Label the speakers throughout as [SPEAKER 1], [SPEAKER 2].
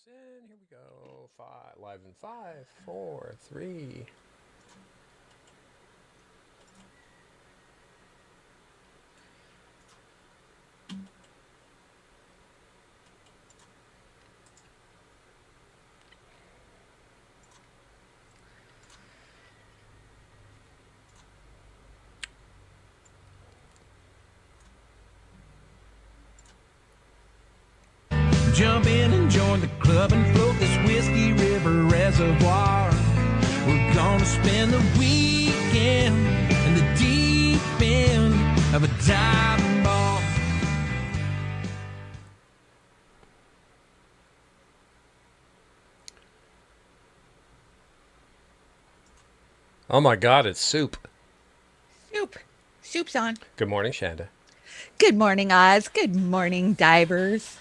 [SPEAKER 1] In. Here we go. Live in 5, 4, 3.
[SPEAKER 2] Jump in and join the club and float this Whiskey River reservoir. We're gonna spend the weekend in the deep end of a diving bar.
[SPEAKER 1] Oh my God, it's soup.
[SPEAKER 3] Soup's on.
[SPEAKER 1] Good morning, Shanda.
[SPEAKER 3] Good morning, Oz. Good morning, divers.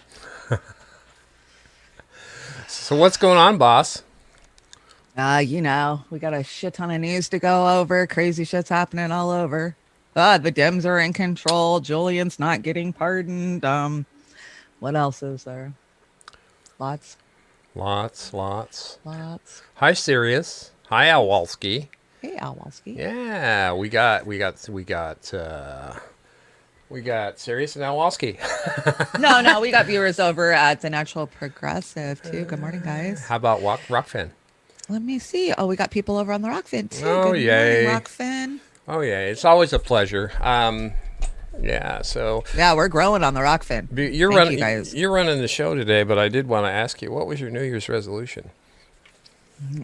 [SPEAKER 1] So what's going on, boss?
[SPEAKER 3] We got a shit ton of news to go over. Crazy shit's happening all over. The Dems are in control. Julian's not getting pardoned. What else is there? Lots.
[SPEAKER 1] Lots. Hi, Sirius. Hi, Alwalski.
[SPEAKER 3] Hey, Alwalski.
[SPEAKER 1] Yeah, we got Sirius and Alwalski.
[SPEAKER 3] No, we got viewers over at the Natural Progressive too. Good morning, guys.
[SPEAKER 1] How about Rockfin?
[SPEAKER 3] Let me see. Oh, we got people over on the Rockfin too.
[SPEAKER 1] Oh,
[SPEAKER 3] Good
[SPEAKER 1] yay.
[SPEAKER 3] morning, Rockfin.
[SPEAKER 1] Oh yeah, it's always a pleasure. Yeah, so
[SPEAKER 3] we're growing on the Rockfin.
[SPEAKER 1] You're
[SPEAKER 3] Thank
[SPEAKER 1] running,
[SPEAKER 3] you guys.
[SPEAKER 1] You're running the show today, but I did want to ask you, what was your New Year's resolution?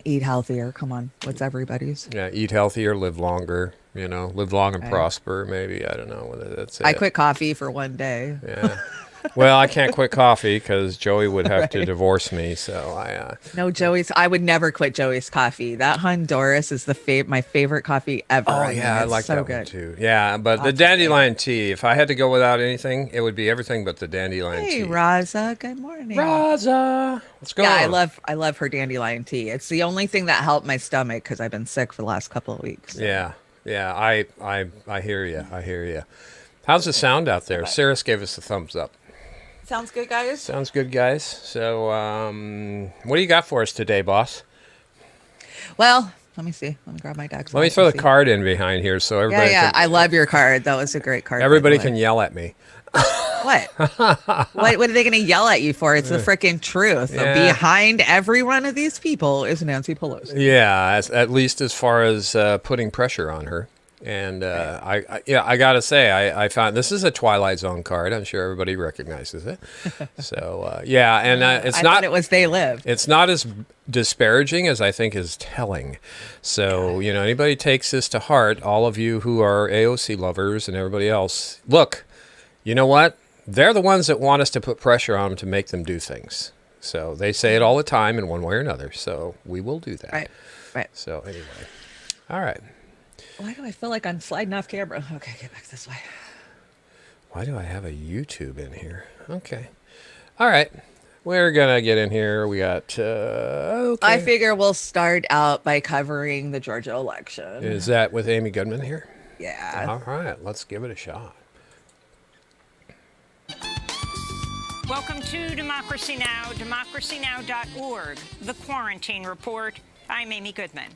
[SPEAKER 3] Eat healthier. Come on. What's everybody's?
[SPEAKER 1] Yeah, eat healthier, live longer. Live long and prosper. Maybe, I don't know whether that's it.
[SPEAKER 3] I quit coffee for one day.
[SPEAKER 1] Yeah. Well, I can't quit coffee because Joey would have to divorce me. So
[SPEAKER 3] No, Joey's. I would never quit Joey's coffee. That Honduras is my favorite coffee ever.
[SPEAKER 1] Oh yeah, I like
[SPEAKER 3] so
[SPEAKER 1] that
[SPEAKER 3] good.
[SPEAKER 1] one too. Yeah, but the dandelion tea. If I had to go without anything, it would be everything but the dandelion tea.
[SPEAKER 3] Hey, Raza. Good morning.
[SPEAKER 1] Raza, what's going on?
[SPEAKER 3] I love her dandelion tea. It's the only thing that helped my stomach because I've been sick for the last couple of weeks. So.
[SPEAKER 1] Yeah. I hear you. I hear you. How's the sound out there? Saris gave us a thumbs up.
[SPEAKER 3] Sounds good, guys.
[SPEAKER 1] Sounds good, guys. So, what do you got for us today, boss?
[SPEAKER 3] Well, let me see. Let me grab my deck.
[SPEAKER 1] Let me throw the card in behind here so everybody.
[SPEAKER 3] Yeah. I love your card. That was a great card.
[SPEAKER 1] Everybody can yell at me.
[SPEAKER 3] What? What are they going to yell at you for? It's the freaking truth. Yeah. Behind every one of these people is Nancy Pelosi.
[SPEAKER 1] Yeah, at least as far as putting pressure on her. And I gotta say, I found this is a Twilight Zone card. I'm sure everybody recognizes it. So and it's not.
[SPEAKER 3] Thought it was They Live.
[SPEAKER 1] It's not as disparaging as I think is telling. So anybody takes this to heart, all of you who are AOC lovers and everybody else, look, you know what? They're the ones that want us to put pressure on them to make them do things. So they say it all the time in one way or another. So we will do that.
[SPEAKER 3] Right.
[SPEAKER 1] So anyway, all right.
[SPEAKER 3] Why do I feel like I'm sliding off camera? Okay, get back this way.
[SPEAKER 1] Why do I have a YouTube in here? Okay. All right. We're going to get in here. We got... okay.
[SPEAKER 3] I figure we'll start out by covering the Georgia election.
[SPEAKER 1] Is that with Amy Goodman here?
[SPEAKER 3] Yeah.
[SPEAKER 1] All right. Let's give it a shot.
[SPEAKER 4] Welcome to Democracy Now!, democracynow.org, The Quarantine Report. I'm Amy Goodman.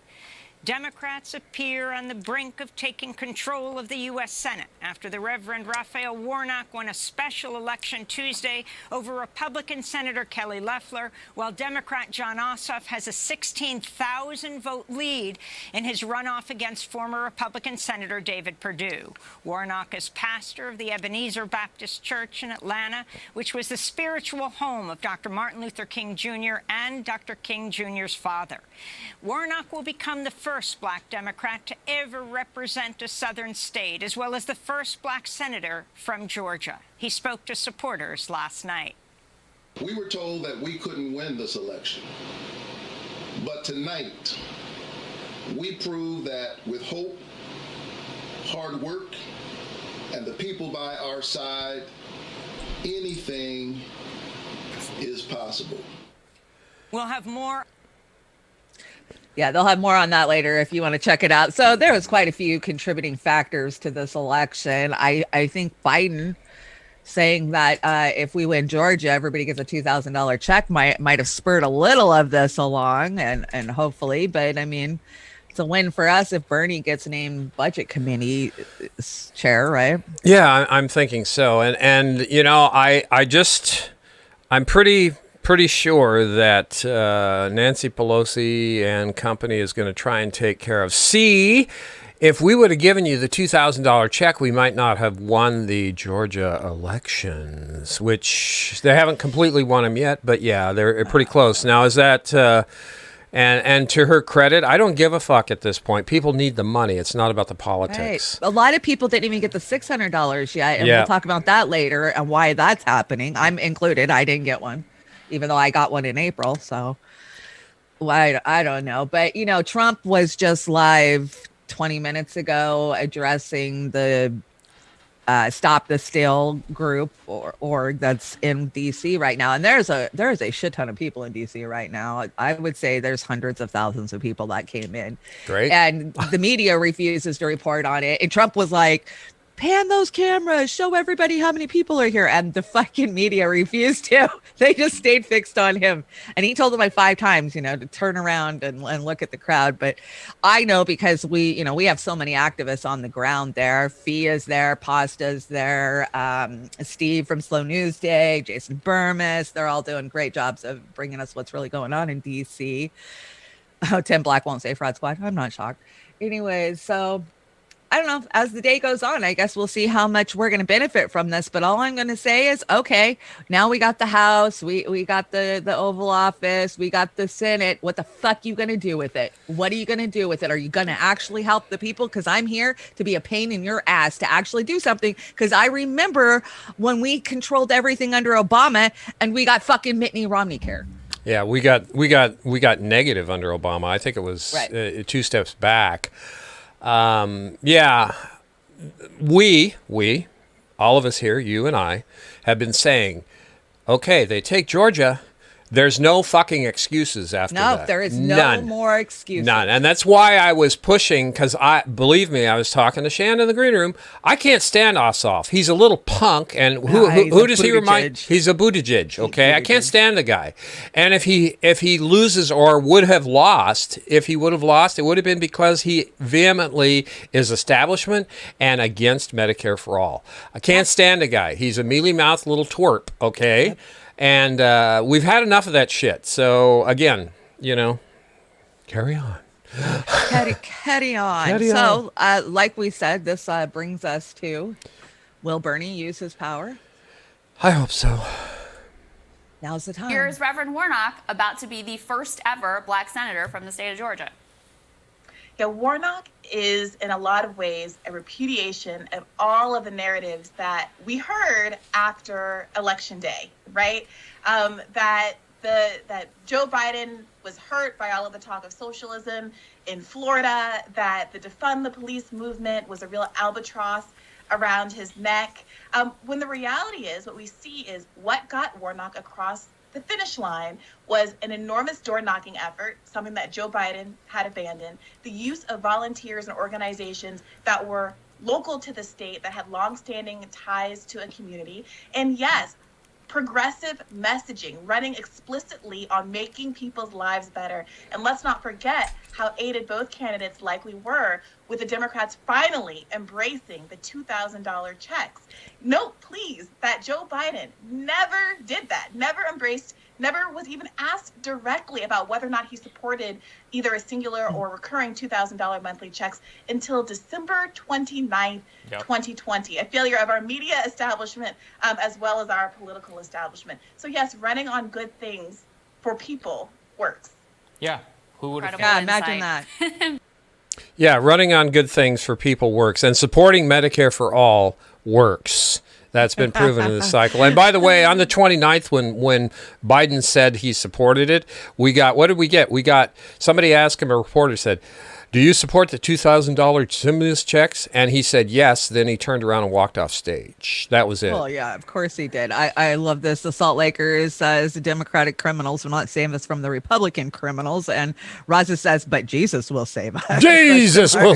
[SPEAKER 4] Democrats appear on the brink of taking control of the U.S. Senate after the Reverend Raphael Warnock won a special election Tuesday over Republican Senator Kelly Loeffler, while Democrat Jon Ossoff has a 16,000-vote lead in his runoff against former Republican Senator David Perdue. Warnock is pastor of the Ebenezer Baptist Church in Atlanta, which was the spiritual home of Dr. Martin Luther King Jr. and Dr. King Jr.'s father. Warnock will become the first Black Democrat to ever represent a southern state, as well as the first Black senator from Georgia. He spoke to supporters last night.
[SPEAKER 5] We were told that we couldn't win this election. But tonight, we prove that with hope, hard work, and the people by our side, anything is possible.
[SPEAKER 4] We'll have more.
[SPEAKER 3] Yeah, they'll have more on that later if you want to check it out. So there was quite a few contributing factors to this election. I think Biden saying that if we win Georgia, everybody gets a $2,000 check. Might have spurred a little of this along, and hopefully, but I mean, it's a win for us if Bernie gets named budget committee chair, right?
[SPEAKER 1] Yeah, I'm thinking so, and you know, I'm pretty sure that Nancy Pelosi and company is going to try and take care of. See, if we would have given you the $2,000 check, we might not have won the Georgia elections, which they haven't completely won them yet, but yeah, they're pretty close. Now, is that... And to her credit, I don't give a fuck at this point. People need the money. It's not about the politics.
[SPEAKER 3] Right. A lot of people didn't even get the $600 yet, and
[SPEAKER 1] Yeah.
[SPEAKER 3] we'll talk about that later and why that's happening. I'm included. I didn't get one, even though I got one in April. So I don't know. But, you know, Trump was just live 20 minutes ago addressing the Stop the Steal group or org that's in DC right now. And there's a shit ton of people in DC right now. I would say there's hundreds of thousands of people that came in.
[SPEAKER 1] Great.
[SPEAKER 3] And the media refuses to report on it. And Trump was like, pan those cameras, show everybody how many people are here. And the fucking media refused to. They just stayed fixed on him. And he told them like 5 times, you know, to turn around and look at the crowd. But I know because we have so many activists on the ground there. Fee is there, Pasta's there, Steve from Slow News Day, Jason Burmis. They're all doing great jobs of bringing us what's really going on in DC. Oh, Tim Black won't say fraud squad. I'm not shocked. Anyways, so I don't know. As the day goes on, I guess we'll see how much we're going to benefit from this. But all I'm going to say is, okay, now we got the House, we got the Oval Office, we got the Senate. What the fuck you going to do with it? What are you going to do with it? Are you going to actually help the people? Because I'm here to be a pain in your ass to actually do something. Because I remember when we controlled everything under Obama and we got fucking Mitt Romney care.
[SPEAKER 1] Yeah, we got negative under Obama. I think it was
[SPEAKER 3] Right.
[SPEAKER 1] 2 steps back. Yeah, we, all of us here, you and I, have been saying, okay, they take Georgia. There's no fucking excuses after that.
[SPEAKER 3] No, there is no
[SPEAKER 1] None.
[SPEAKER 3] more excuses.
[SPEAKER 1] None. And that's why I was pushing, because believe me, I was talking to Shannon in the green room. I can't stand Ossoff. He's a little punk. And who does he remind? He's a Buttigieg. Okay. I can't stand the guy. And if he loses or would have lost, it would have been because he vehemently is establishment and against Medicare for all. I can't stand the guy. He's a mealy-mouthed little twerp. Okay. Yep. And we've had enough of that shit. So, again, you know, carry on.
[SPEAKER 3] Carry on. So, like we said, this brings us to, will Bernie use his power?
[SPEAKER 1] I hope so.
[SPEAKER 3] Now's the time.
[SPEAKER 6] Here's Reverend Warnock about to be the first ever black senator from the state of Georgia.
[SPEAKER 7] Yeah, Warnock is in a lot of ways a repudiation of all of the narratives that we heard after Election Day, right? That Joe Biden was hurt by all of the talk of socialism in Florida, that the defund the police movement was a real albatross around his neck. When the reality is, what we see is what got Warnock across the finish line was an enormous door-knocking effort, something that Joe Biden had abandoned, the use of volunteers and organizations that were local to the state, that had long-standing ties to a community, and yes, progressive messaging, running explicitly on making people's lives better. And let's not forget how aided both candidates likely were with the Democrats finally embracing the $2,000 checks. Note, please, that Joe Biden never did that, never was even asked directly about whether or not he supported either a singular or recurring $2,000 monthly checks until December 29th, 2020, a failure of our media establishment as well as our political establishment. So yes, running on good things for people works.
[SPEAKER 8] Yeah, who would have?
[SPEAKER 3] Yeah, imagine that.
[SPEAKER 1] Yeah, running on good things for people works, and supporting Medicare for all works. That's been proven in this cycle. And by the way, on the 29th, when Biden said he supported it, what did we get? Somebody asked him, a reporter said, do you support the $2,000 stimulus checks? And he said yes. Then he turned around and walked off stage. That was it.
[SPEAKER 3] Well, yeah, of course he did. I love this. The Salt Lakers says the Democratic criminals will not save us from the Republican criminals. And Raza says, but Jesus will save us.
[SPEAKER 1] Jesus will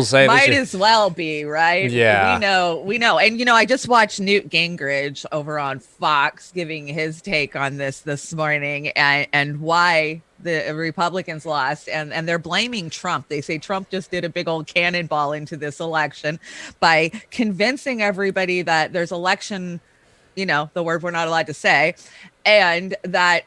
[SPEAKER 1] save us.
[SPEAKER 3] Might as well be, right?
[SPEAKER 1] Yeah.
[SPEAKER 3] We know. And, I just watched Newt Gingrich over on Fox giving his take on this morning and why the Republicans lost, and they're blaming Trump. They say Trump just did a big old cannonball into this election by convincing everybody that there's election, the word we're not allowed to say, and that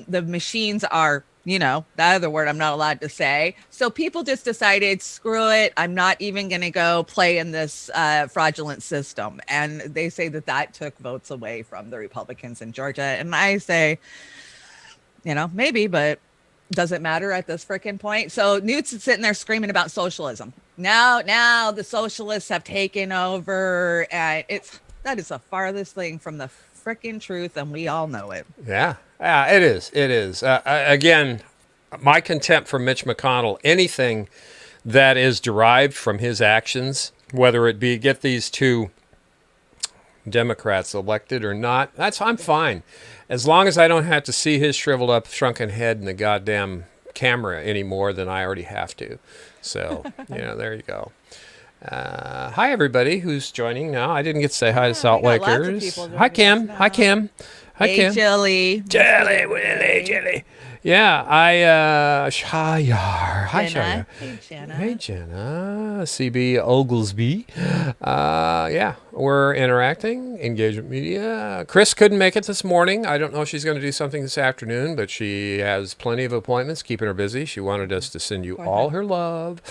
[SPEAKER 3] the machines are, that other word I'm not allowed to say. So people just decided, screw it, I'm not even going to go play in this fraudulent system. And they say that took votes away from the Republicans in Georgia. And I say, maybe, but doesn't matter at this freaking point. So Newt's sitting there screaming about socialism. Now the socialists have taken over, and that is the farthest thing from the freaking truth, and we all know it.
[SPEAKER 1] Yeah, it is. It is. Again, my contempt for Mitch McConnell, anything that is derived from his actions, whether it be get these two Democrats elected or not, I'm fine. As long as I don't have to see his shriveled up, shrunken head in the goddamn camera any more than I already have to. So, there you go. Hi, everybody who's joining now. I didn't get to say hi to Salt Lakers. Hi, Kim. Hi, Kim. Hi,
[SPEAKER 3] hey,
[SPEAKER 1] Kim.
[SPEAKER 3] Jelly.
[SPEAKER 1] Jelly. Yeah, Shayar. Hi, Shayar.
[SPEAKER 3] Hey, Jenna.
[SPEAKER 1] Hey, Jenna. CB Oglesby. Yeah, we're interacting. Engagement Media. Chris couldn't make it this morning. I don't know if she's going to do something this afternoon, but she has plenty of appointments, keeping her busy. She wanted us to send you all her love.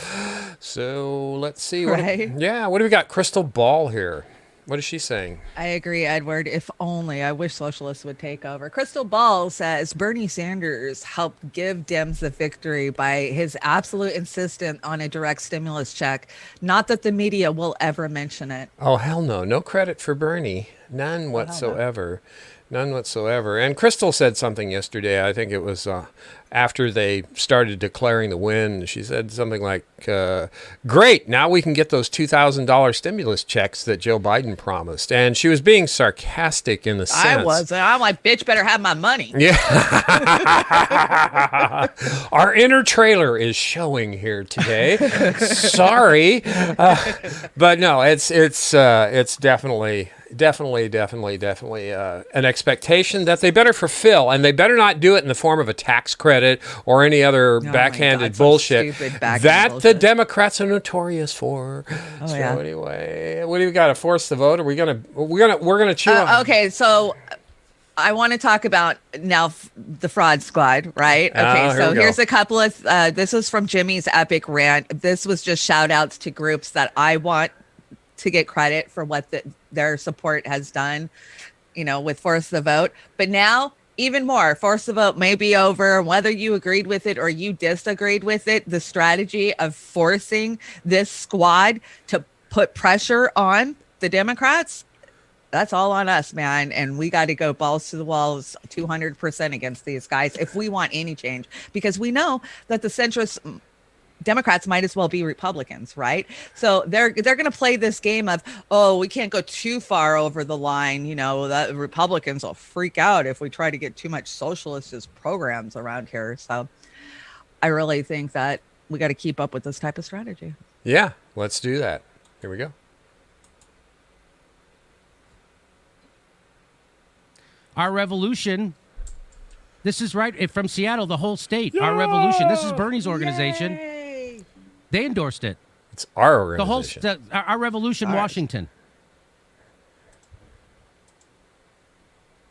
[SPEAKER 1] So let's see.
[SPEAKER 3] Right.
[SPEAKER 1] What do we got? Crystal Ball here. What is she saying?
[SPEAKER 3] I agree, Edward. If only I wish socialists would take over. Crystal Ball says Bernie Sanders helped give Dems the victory by his absolute insistence on a direct stimulus check. Not that the media will ever mention it.
[SPEAKER 1] Oh, hell no. No credit for Bernie. None whatsoever. None whatsoever. And Crystal said something yesterday. I think it was after they started declaring the win. She said something like, great, now we can get those $2,000 stimulus checks that Joe Biden promised. And she was being sarcastic in the sense.
[SPEAKER 3] I'm like, bitch, better have my money.
[SPEAKER 1] Yeah. Our inner trailer is showing here today. Sorry. But no, it's definitely an expectation that they better fulfill, and they better not do it in the form of a tax credit or any other backhanded bullshit that the Democrats are notorious for. Anyway, what do we got to force the vote? Are we gonna chew on?
[SPEAKER 3] Okay, so I want to talk about now the fraud squad, right? Okay, so here's a couple of this is from Jimmy's epic rant. This was just shout outs to groups that I want to get credit for what their support has done, with Force the Vote. But now, even more, Force the Vote may be over, whether you agreed with it or you disagreed with it. The strategy of forcing this squad to put pressure on the Democrats, that's all on us, man. And we got to go balls to the walls 200% against these guys if we want any change, because we know that the centrist Democrats might as well be Republicans, right? So they're going to play this game of, we can't go too far over the line. That Republicans will freak out if we try to get too much socialist programs around here. So I really think that we got to keep up with this type of strategy.
[SPEAKER 1] Yeah, let's do that. Here we go.
[SPEAKER 9] Our revolution. This is right from Seattle, the whole state. Our revolution. This is Bernie's organization.
[SPEAKER 3] Yay!
[SPEAKER 9] They endorsed it.
[SPEAKER 1] It's our organization.
[SPEAKER 9] Our revolution, Washington.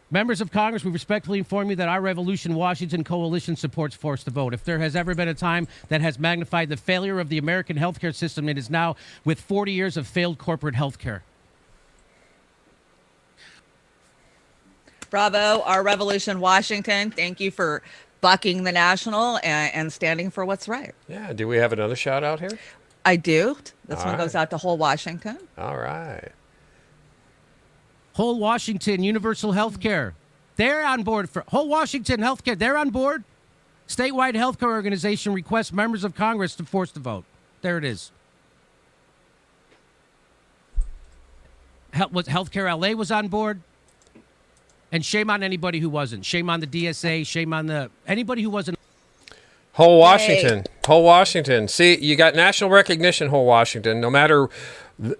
[SPEAKER 9] Members of Congress, we respectfully inform you that our Revolution Washington coalition supports Force the Vote. If there has ever been a time that has magnified the failure of the American healthcare system, it is now with 40 years of failed corporate healthcare.
[SPEAKER 3] Bravo, our Revolution Washington. Thank you for bucking the national and standing for what's right.
[SPEAKER 1] Yeah. Do we have another shout out here?
[SPEAKER 3] I do. This one goes out to whole Washington.
[SPEAKER 1] All right.
[SPEAKER 9] Whole Washington, universal health care. They're on board for whole Washington health care. They're on board. Statewide healthcare organization requests members of Congress to force the vote. There it is. Healthcare LA was on board. And shame on anybody who wasn't. Shame on the DSA. Shame on anybody who wasn't.
[SPEAKER 1] Whole Washington. Whole Washington. See, you got national recognition, whole Washington. No matter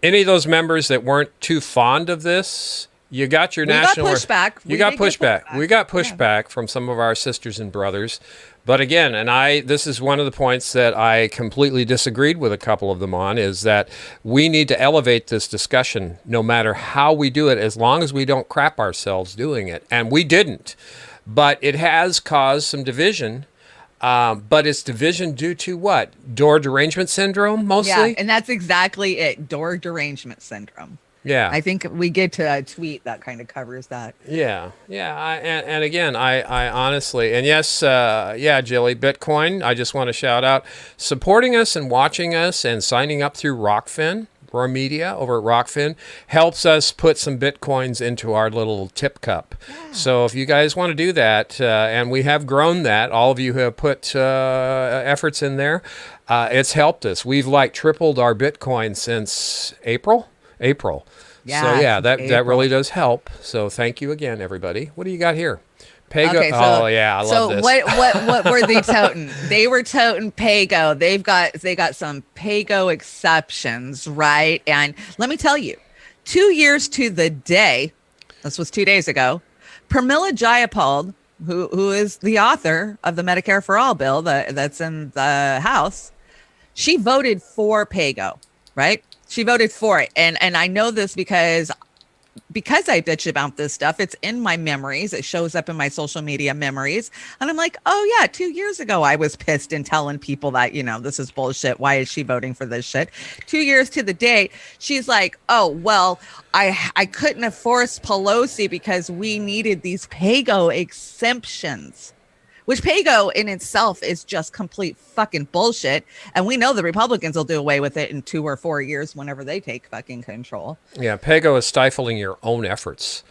[SPEAKER 1] any of those members that weren't too fond of this, you got your national
[SPEAKER 3] pushback.
[SPEAKER 1] You got pushback. We got pushback from some of our sisters and brothers. But again, this is one of the points that I completely disagreed with a couple of them on, is that we need to elevate this discussion no matter how we do it, as long as we don't crap ourselves doing it. And we didn't. But it has caused some division. But it's division due to what? Door derangement syndrome, mostly?
[SPEAKER 3] Yeah, and that's exactly it. Door derangement syndrome.
[SPEAKER 1] Yeah.
[SPEAKER 3] I think we get to a tweet that kind of covers that.
[SPEAKER 1] Yeah. And again, I honestly, and yes, Jilly, Bitcoin, I just want to shout out supporting us and watching us and signing up through Rockfin. Our media over at Rockfin helps us put some Bitcoins into our little tip cup. Yeah. So if you guys want to do that, and we have grown that, all of you who have put efforts in there, it's helped us. We've tripled our Bitcoin since April.
[SPEAKER 3] Yeah,
[SPEAKER 1] so yeah, that really does help. So thank you again, everybody. What do you got here? PPAGO.
[SPEAKER 3] Okay,
[SPEAKER 1] I love this.
[SPEAKER 3] So what were they toting? They were toting PPAGO. They got some PPAGO exceptions, right? And let me tell you, 2 years to the day, this was 2 days ago, Pramila Jayapal, who is the author of the Medicare for All bill that's in the House, she voted for PPAGO, right? She voted for it. And I know this because I bitch about this stuff. It's in my memories. It shows up in my social media memories. And I'm like, oh yeah, 2 years ago, I was pissed and telling people that, this is bullshit. Why is she voting for this shit? 2 years to the date, she's like, oh, well, I couldn't have forced Pelosi because we needed these PPAGO exemptions. Which PPAGO in itself is just complete fucking bullshit. And we know the Republicans will do away with it in 2 or 4 years whenever they take fucking control.
[SPEAKER 1] Yeah, PPAGO is stifling your own efforts.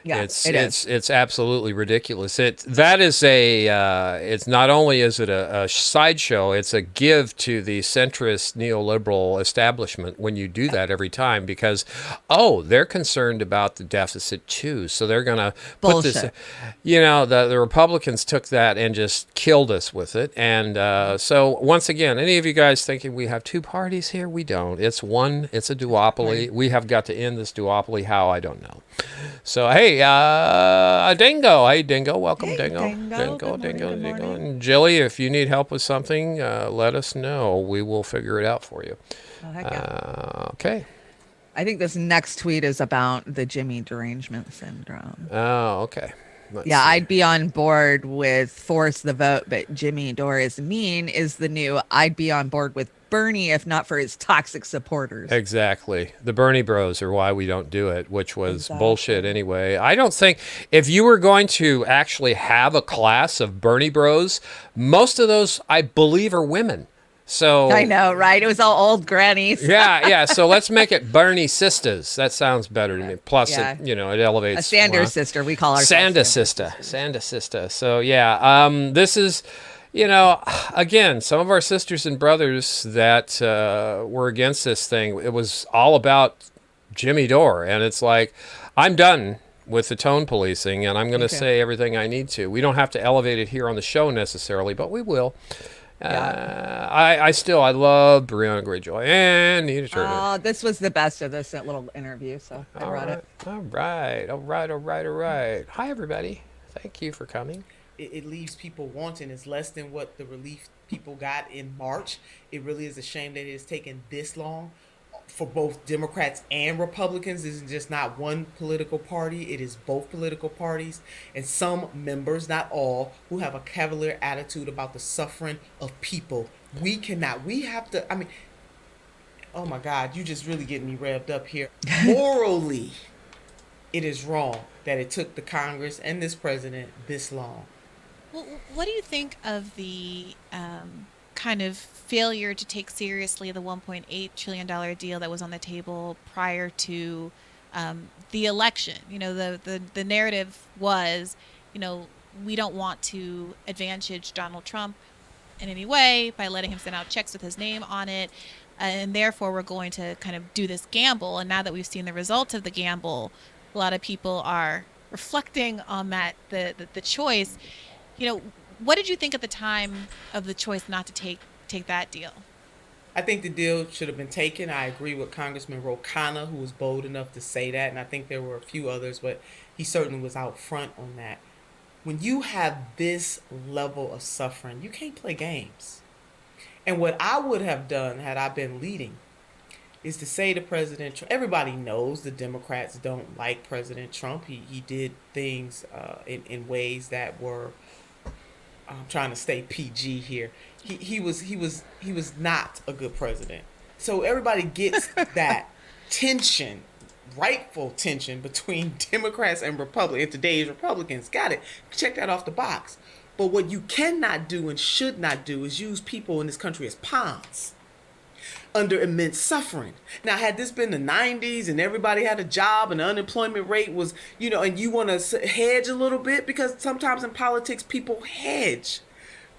[SPEAKER 3] Yeah,
[SPEAKER 1] it's absolutely ridiculous. It's not only is it a sideshow, it's a give to the centrist neoliberal establishment when you do that every time, because they're concerned about the deficit too, so they're gonna put this. The Republicans took that and just killed us with it, and so once again, any of you guys thinking we have two parties here? We don't. It's one. It's a duopoly. We have got to end this duopoly. How? I don't know. So hey, Dingo. Hey, Dingo. Welcome,
[SPEAKER 3] hey,
[SPEAKER 1] Dingo.
[SPEAKER 3] Dingo.
[SPEAKER 1] Dingo. And Jilly, if you need help with something, let us know. We will figure it out for you.
[SPEAKER 3] Oh, heck yeah.
[SPEAKER 1] Okay.
[SPEAKER 3] I think this next tweet is about the Jimmy derangement syndrome.
[SPEAKER 1] Oh, okay. Let's see.
[SPEAKER 3] I'd be on board with force the vote, but Jimmy Dore is mean is the new I'd be on board with Bernie if not for his toxic supporters.
[SPEAKER 1] Exactly. The Bernie bros are why we don't do it, which was bullshit anyway. I don't think if you were going to actually have a class of Bernie bros, most of those, I believe, are women. So
[SPEAKER 3] I know, right? It was all old grannies.
[SPEAKER 1] yeah. So let's make it Bernie sisters. That sounds better to me. Plus,
[SPEAKER 3] Yeah.
[SPEAKER 1] it elevates.
[SPEAKER 3] A Sanders sister, we call ourselves.
[SPEAKER 1] Sanda sister. So yeah, this is, again, some of our sisters and brothers that were against this thing. It was all about Jimmy Dore, and it's like, I'm done with the tone policing, and I'm going to say everything I need to. We don't have to elevate it here on the show necessarily, but we will.
[SPEAKER 3] Yeah.
[SPEAKER 1] I love Breonna Greyjoy and Nina Turner.
[SPEAKER 3] Oh, this was the best of this little interview, so I brought it.
[SPEAKER 1] All right. Hi, everybody. Thank you for coming.
[SPEAKER 10] It leaves people wanting. It's less than what the relief people got in March. It really is a shame that it has taken this long for both Democrats and Republicans. This is just not one political party. It is both political parties and some members, not all, who have a cavalier attitude about the suffering of people. We have to, oh my God, you just really getting me revved up here. Morally, it is wrong that it took the Congress and this president this long.
[SPEAKER 11] Well, what do you think of the kind of failure to take seriously the $1.8 trillion deal that was on the table prior to the election? The narrative was, we don't want to advantage Donald Trump in any way by letting him send out checks with his name on it. And therefore, we're going to kind of do this gamble. And now that we've seen the results of the gamble, a lot of people are reflecting on that, the choice. You know, what did you think at the time of the choice not to take that deal?
[SPEAKER 10] I think the deal should have been taken. I agree with Congressman Ro Khanna, who was bold enough to say that, and I think there were a few others, but he certainly was out front on that. When you have this level of suffering, you can't play games. And what I would have done had I been leading is to say to President Trump, everybody knows the Democrats don't like President Trump. He did things in ways that were, I'm trying to stay PG here. He was not a good president. So everybody gets that tension, rightful tension between Democrats and Republicans. And today's Republicans got it. Check that off the box. But what you cannot do and should not do is use people in this country as pawns under immense suffering. Now, had this been the 90s and everybody had a job and the unemployment rate was, and you want to hedge a little bit, because sometimes in politics people hedge.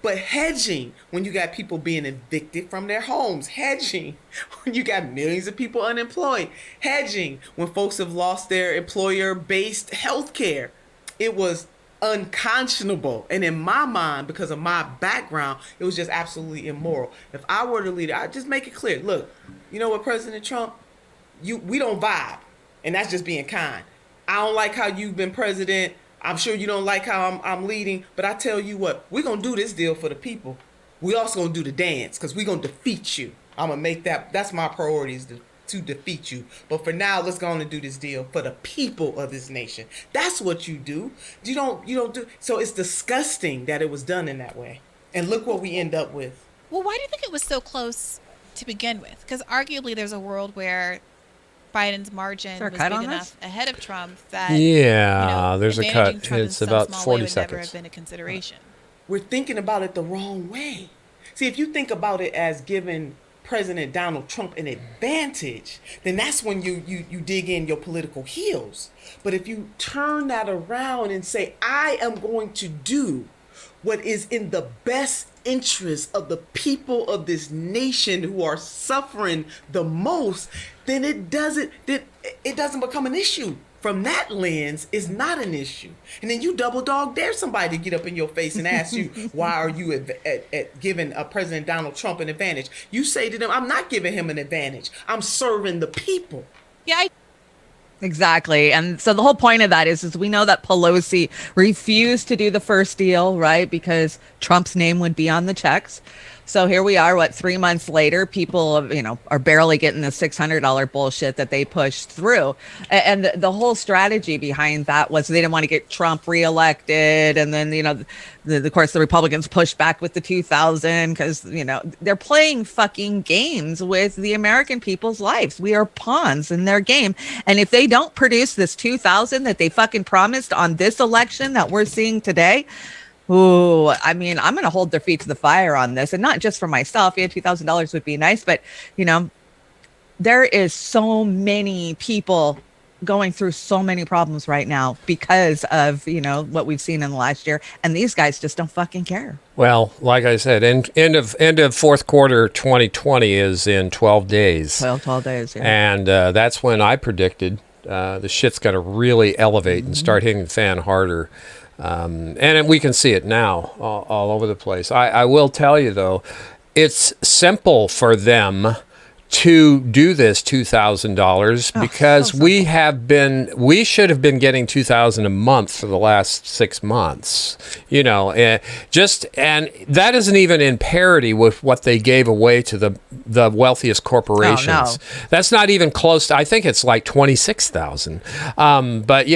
[SPEAKER 10] But hedging when you got people being evicted from their homes, hedging when you got millions of people unemployed, hedging when folks have lost their employer-based health care, it was unconscionable. And in my mind, because of my background, it was just absolutely immoral. If I were the leader, I'd just make it clear. Look, you know what, President Trump, we don't vibe. And that's just being kind. I don't like how you've been president. I'm sure you don't like how I'm leading. But I tell you what, we're going to do this deal for the people. We also going to do the dance, because we're going to defeat you. I'm going to make that's my priorities, to defeat you. But for now, let's go on and do this deal for the people of this nation. That's what you do. You don't do. So it's disgusting that it was done in that way. And look what we end up with.
[SPEAKER 11] Well, why do you think it was so close to begin with? Because arguably there's a world where Biden's margin was big enough ahead of Trump that
[SPEAKER 1] there's a cut.
[SPEAKER 11] Trump
[SPEAKER 1] It's about 40 seconds.
[SPEAKER 11] Never have been a consideration.
[SPEAKER 10] We're thinking about it the wrong way. See, if you think about it as giving President Donald Trump an advantage, then that's when you dig in your political heels. But if you turn that around and say, I am going to do what is in the best interest of the people of this nation who are suffering the most, then it doesn't become an issue. From that lens, is not an issue. And then you double dog dare somebody to get up in your face and ask you, why are you at giving President Donald Trump an advantage? You say to them, I'm not giving him an advantage. I'm serving the people.
[SPEAKER 11] Yeah,
[SPEAKER 3] Exactly. And so the whole point of that is we know that Pelosi refused to do the first deal, right? Because Trump's name would be on the checks. So here we are, 3 months later, people, are barely getting the $600 bullshit that they pushed through. And the whole strategy behind that was they didn't want to get Trump reelected. And then, of course, the Republicans pushed back with the 2000 because, they're playing fucking games with the American people's lives. We are pawns in their game. And if they don't produce this 2000 that they fucking promised on this election that we're seeing today, ooh, I'm going to hold their feet to the fire on this. And not just for myself. Yeah, $2,000 would be nice. But, there is so many people going through so many problems right now because of, what we've seen in the last year. And these guys just don't fucking care.
[SPEAKER 1] Well, like I said, end of fourth quarter 2020 is in 12 days.
[SPEAKER 3] 12 days, yeah.
[SPEAKER 1] And that's when I predicted the shit's going to really elevate and start hitting the fan harder. And we can see it now all over the place. I will tell you, though, it's simple for them to do this $2,000 because we should have been getting $2,000 a month for the last 6 months, and that isn't even in parity with what they gave away to the wealthiest corporations.
[SPEAKER 3] No.
[SPEAKER 1] That's not even close to, I think it's like 26,000. But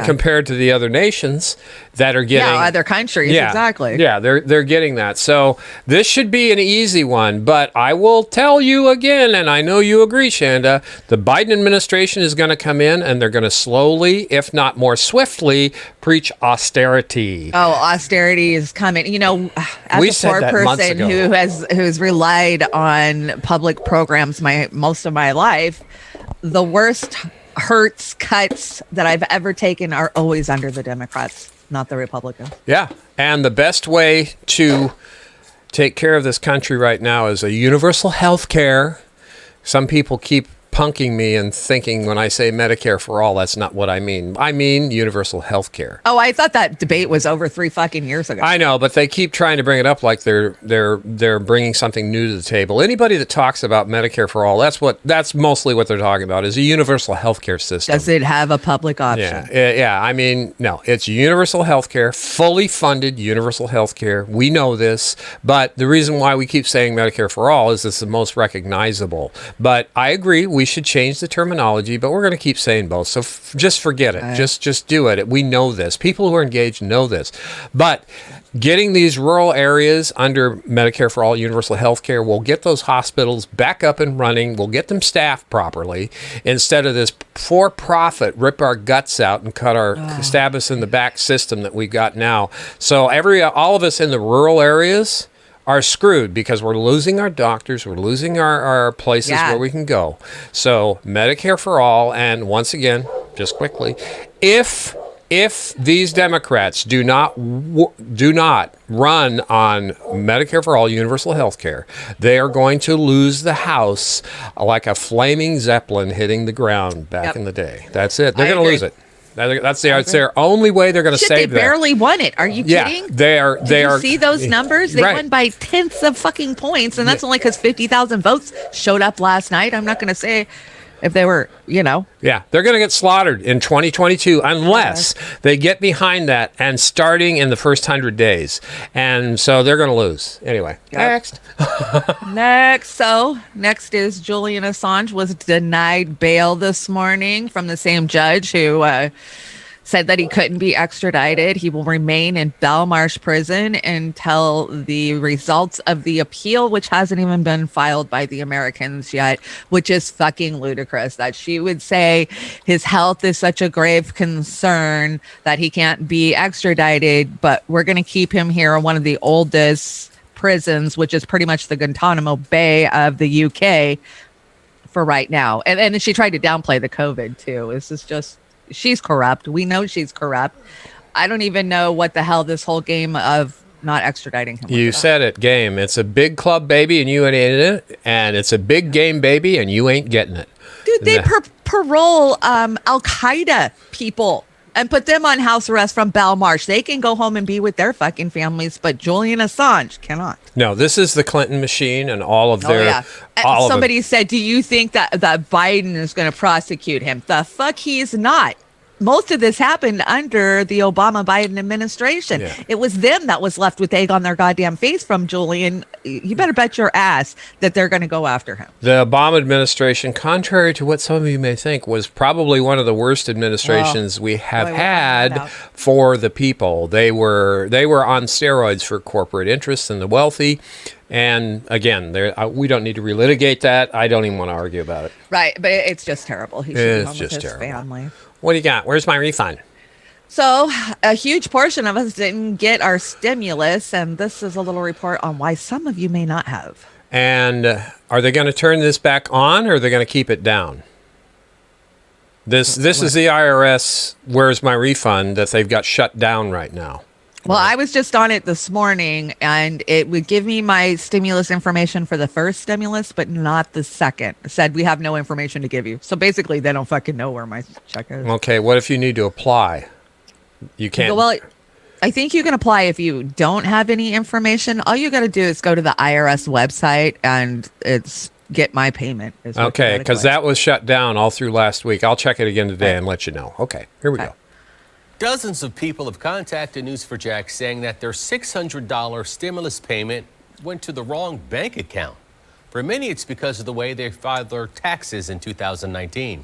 [SPEAKER 1] compared to the other nations that are getting
[SPEAKER 3] other countries, exactly.
[SPEAKER 1] Yeah, they're getting that. So this should be an easy one, but I will tell you again, and I know you agree, Shanda, the Biden administration is going to come in and they're going to slowly, if not more swiftly, preach austerity.
[SPEAKER 3] Oh, austerity is coming. As a poor person who's relied on public programs most of my life, the worst cuts that I've ever taken are always under the Democrats. not the Republicans.
[SPEAKER 1] Yeah. And the best way to take care of this country right now is a universal health care. Some people keep punking me and thinking when I say Medicare for all, that's not what I mean. I mean universal health care.
[SPEAKER 3] Oh, I thought that debate was over 3 fucking years ago.
[SPEAKER 1] I know, but they keep trying to bring it up like they're bringing something new to the table. Anybody that talks about Medicare for all, that's mostly what they're talking about is a universal health care system.
[SPEAKER 3] Does it have a public option?
[SPEAKER 1] Yeah. I mean, no, it's universal health care, fully funded universal health care. We know this, but the reason why we keep saying Medicare for all is it's the most recognizable. But I agree, we should change the terminology, but we're going to keep saying both. So just forget it. Just do it. We know this. People who are engaged know this. But getting these rural areas under Medicare for all, universal health care, will get those hospitals back up and running. We'll get them staffed properly instead of this for-profit rip our guts out and stab us in the back system that we've got now. So all of us in the rural areas are screwed because we're losing our doctors, we're losing our places where we can go. So Medicare for all, and once again, just quickly, if these Democrats do not run on Medicare for all, universal health care, they are going to lose the House like a flaming Zeppelin hitting the ground back in the day. That's it. They're going to lose it. That's their only way they're going to save
[SPEAKER 3] that. They barely won it. Are you kidding?
[SPEAKER 1] They are.
[SPEAKER 3] Did you see those numbers? They won by tenths of fucking points, and that's only because 50,000 votes showed up last night. I'm not going to say if they were, Yeah,
[SPEAKER 1] they're going to get slaughtered in 2022 unless they get behind that and starting in the first 100 days. And so they're going to lose. Anyway, next.
[SPEAKER 3] Next is Julian Assange was denied bail this morning from the same judge who said that he couldn't be extradited. He will remain in Belmarsh prison until the results of the appeal, which hasn't even been filed by the Americans yet, which is fucking ludicrous that she would say his health is such a grave concern that he can't be extradited, but we're going to keep him here in one of the oldest prisons, which is pretty much the Guantanamo Bay of the UK for right now. And she tried to downplay the COVID too. This is just, she's corrupt. We know she's corrupt. I don't even know what the hell this whole game of not extraditing him.
[SPEAKER 1] You said it, game. It's a big club, baby, and you ain't in it. And it's a big game, baby, and you ain't getting it.
[SPEAKER 3] Dude, they parole Al-Qaeda people and put them on house arrest from Belmarsh. They can go home and be with their fucking families, but Julian Assange cannot.
[SPEAKER 1] No, this is the Clinton machine and all of their...
[SPEAKER 3] Somebody said, do you think that Biden is going to prosecute him? The fuck he's not. Most of this happened under the Obama-Biden administration.
[SPEAKER 1] Yeah.
[SPEAKER 3] It was them that was left with egg on their goddamn face from Julian. You better bet your ass that they're going to go after him.
[SPEAKER 1] The Obama administration, contrary to what some of you may think, was probably one of the worst administrations we have had for the people. They were on steroids for corporate interests and the wealthy. And again, we don't need to relitigate that. I don't even want to argue about it.
[SPEAKER 3] Right, but it's just terrible. He should be home with his family.
[SPEAKER 1] What do you got? Where's my refund?
[SPEAKER 3] So a huge portion of us didn't get our stimulus, and this is a little report on why some of you may not have.
[SPEAKER 1] And are they going to turn this back on, or are they going to keep it down? This is the IRS, where's my refund, that they've got shut down right now.
[SPEAKER 3] Well, I was just on it this morning, and it would give me my stimulus information for the first stimulus, but not the second. It said we have no information to give you. So basically, they don't fucking know where my check is.
[SPEAKER 1] Okay, what if you need to apply? You can't.
[SPEAKER 3] Well, I think you can apply if you don't have any information. All you got to do is go to the IRS website, and it's get my payment.
[SPEAKER 1] Okay, because that was shut down all through last week. I'll check it again today and let you know. Okay, here we go.
[SPEAKER 12] Dozens of people have contacted News4Jax saying that their $600 stimulus payment went to the wrong bank account. For many, it's because of the way they filed their taxes in 2019.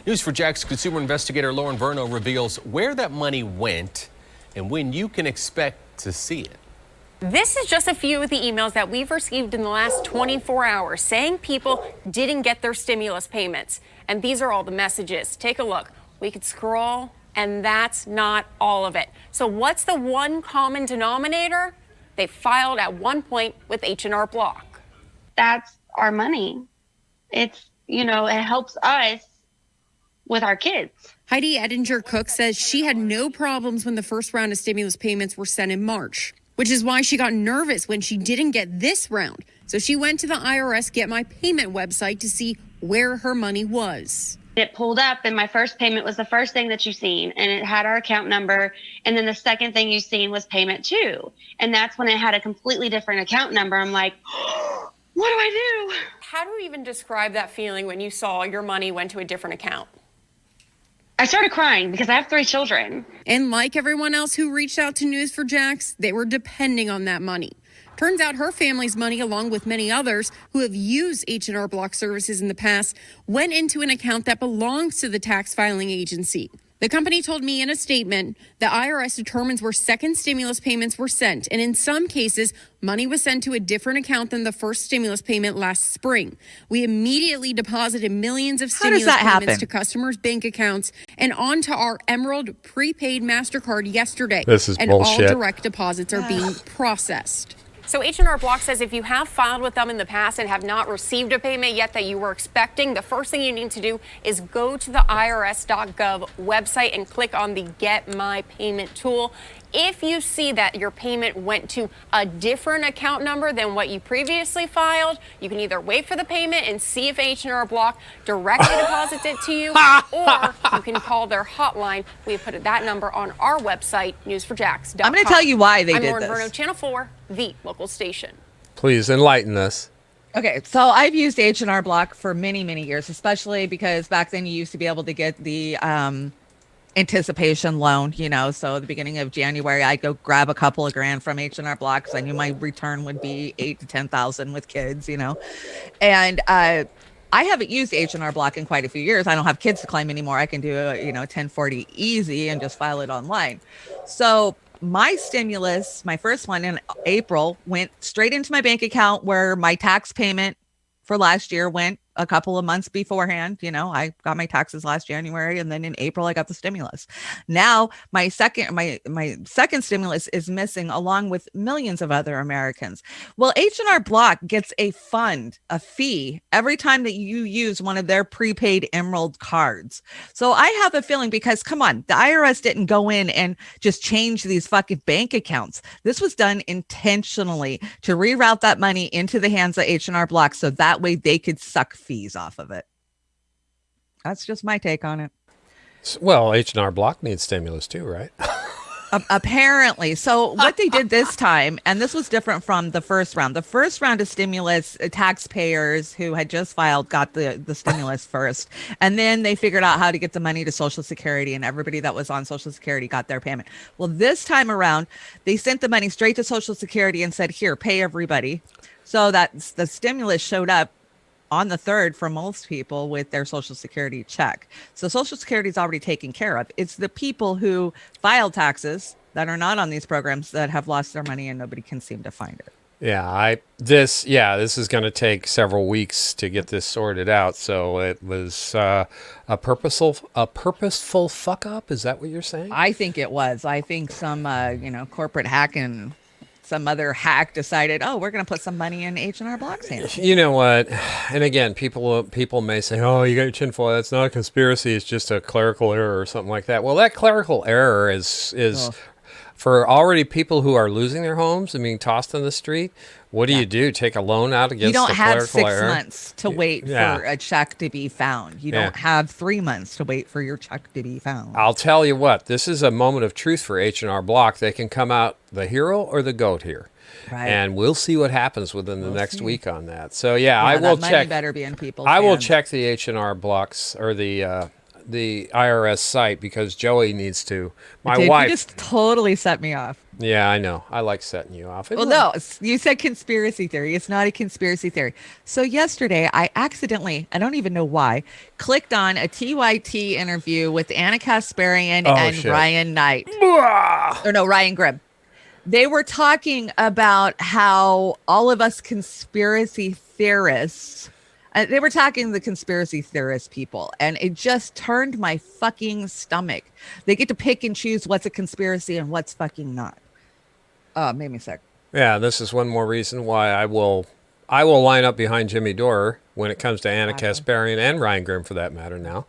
[SPEAKER 12] News4Jax consumer investigator Lauren Verno reveals where that money went and when you can expect to see it.
[SPEAKER 13] This is just a few of the emails that we've received in the last 24 hours saying people didn't get their stimulus payments. And these are all the messages. Take a look. We could scroll. And that's not all of it. So what's the one common denominator? They filed at one point with H&R Block.
[SPEAKER 14] That's our money. It's, it helps us with our kids.
[SPEAKER 13] Heidi Edinger-Cook says she had no problems when the first round of stimulus payments were sent in March, which is why she got nervous when she didn't get this round. So she went to the IRS Get My Payment website to see where her money was.
[SPEAKER 14] It pulled up, and my first payment was the first thing that you seen, and it had our account number. And then the second thing you seen was payment 2. And that's when it had a completely different account number. I'm like, what do I do?
[SPEAKER 13] How do you even describe that feeling when you saw your money went to a different account?
[SPEAKER 14] I started crying because I have 3 children.
[SPEAKER 13] And like everyone else who reached out to News4Jax, they were depending on that money. Turns out her family's money, along with many others who have used H&R Block services in the past, went into an account that belongs to the tax filing agency. The company told me in a statement the IRS determines where second stimulus payments were sent, and in some cases, money was sent to a different account than the first stimulus payment last spring. We immediately deposited millions of stimulus payments to customers' bank accounts and onto our Emerald prepaid MasterCard yesterday.
[SPEAKER 1] This is
[SPEAKER 13] and
[SPEAKER 1] bullshit.
[SPEAKER 13] all direct deposits are being processed. So H&R Block says if you have filed with them in the past and have not received a payment yet that you were expecting, the first thing you need to do is go to the irs.gov website and click on the Get My Payment tool. If you see that your payment went to a different account number than what you previously filed, you can either wait for the payment and see if H&R Block directly deposits it to you, or you can call their hotline. We have put that number on our website, news4jax.com.
[SPEAKER 3] I'm going to tell you why they
[SPEAKER 13] I'm
[SPEAKER 3] did
[SPEAKER 13] Lauren
[SPEAKER 3] this.
[SPEAKER 13] Verno, Channel 4, the local station.
[SPEAKER 1] Please enlighten us.
[SPEAKER 3] Okay, so I've used H&R Block for many, many years, especially because back then you used to be able to get the anticipation loan, you know. So at the beginning of January, I go grab a couple of grand from H&R Block because I knew my return would be 8 to 10,000 with kids, you know. And I haven't used H&R Block in quite a few years. I don't have kids to claim anymore. I can do a 1040 easy and just file it online. So my stimulus, my first one in April, went straight into my bank account where my tax payment for last year went a couple of months beforehand. You know, I got my taxes last January, and then in April I got the stimulus. Now my second stimulus is missing, along with millions of other Americans. Well, H&R Block gets a fee every time that you use one of their prepaid Emerald cards. So I have a feeling, because come on, the IRS didn't go in and just change these fucking bank accounts. This was done intentionally to reroute that money into the hands of H&R Block, so that way they could suck fees off of it. That's just my take on it.
[SPEAKER 1] Well, H&R Block needs stimulus too, right?
[SPEAKER 3] Apparently. So what they did this time, and this was different from the first round. The first round of stimulus, taxpayers who had just filed got the stimulus first. And then they figured out how to get the money to Social Security, and everybody that was on Social Security got their payment. Well, this time around, they sent the money straight to Social Security and said, here, pay everybody. So that the stimulus showed up on the 3rd for most people with their Social Security check. So Social Security is already taken care of. It's the people who file taxes that are not on these programs that have lost their money and nobody can seem to find it.
[SPEAKER 1] Yeah, this is going to take several weeks to get this sorted out. So it was a purposeful fuck up. Is that what you're saying?
[SPEAKER 3] I think it was. I think some corporate hacking. Some other hack decided, we're going to put some money in H&R Block's hands.
[SPEAKER 1] You know what? And again, people may say, oh, you got your chin full. That's not a conspiracy. It's just a clerical error or something like that. Well, that clerical error is for already people who are losing their homes and being tossed on the street. What do you do? Take a loan out against the clerical error?
[SPEAKER 3] You don't have 6 months to wait for a check to be found. You don't have 3 months to wait for your check to be found.
[SPEAKER 1] I'll tell you what, this is a moment of truth for H&R Block. They can come out the hero or the goat here. Right. And we'll see what happens within the next week on that. So, I will check. Money
[SPEAKER 3] better be in people's
[SPEAKER 1] I will
[SPEAKER 3] hands.
[SPEAKER 1] check the H&R Blocks or the IRS site, because Joey needs to. My wife.
[SPEAKER 3] You just totally set me off.
[SPEAKER 1] Yeah, I know. I like setting you off.
[SPEAKER 3] Well, no, you said conspiracy theory. It's not a conspiracy theory. So yesterday, I accidentally, I don't even know why, clicked on a TYT interview with Anna Kasparian and Ryan Knight. Ryan Grimm. They were talking about how all of us conspiracy theorists, they were talking to the conspiracy theorist people, and it just turned my fucking stomach. They get to pick and choose what's a conspiracy and what's fucking not. Made me sick.
[SPEAKER 1] Yeah, this is one more reason why I will line up behind Jimmy Dore when it comes to Anna Kasparian and Ryan Grimm, for that matter now.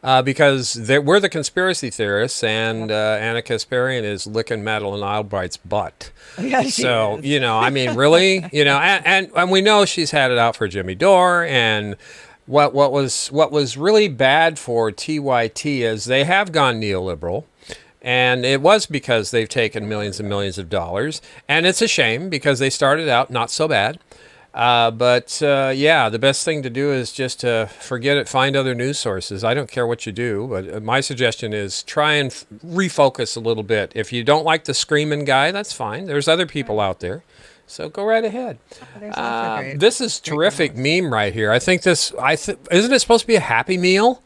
[SPEAKER 1] because we're the conspiracy theorists, and Anna Kasparian is licking Madeleine Albright's butt.
[SPEAKER 3] Yeah, she
[SPEAKER 1] So,
[SPEAKER 3] is.
[SPEAKER 1] I mean, really, and we know she's had it out for Jimmy Dore, and what was really bad for TYT is they have gone neoliberal. And it was because they've taken millions and millions of dollars. And it's a shame because they started out not so bad. But the best thing to do is just forget it, find other news sources. I don't care what you do, but my suggestion is try and refocus a little bit. If you don't like the screaming guy, that's fine. There's other people out there. So go right ahead. This is terrific meme right here. I think isn't it supposed to be a Happy Meal?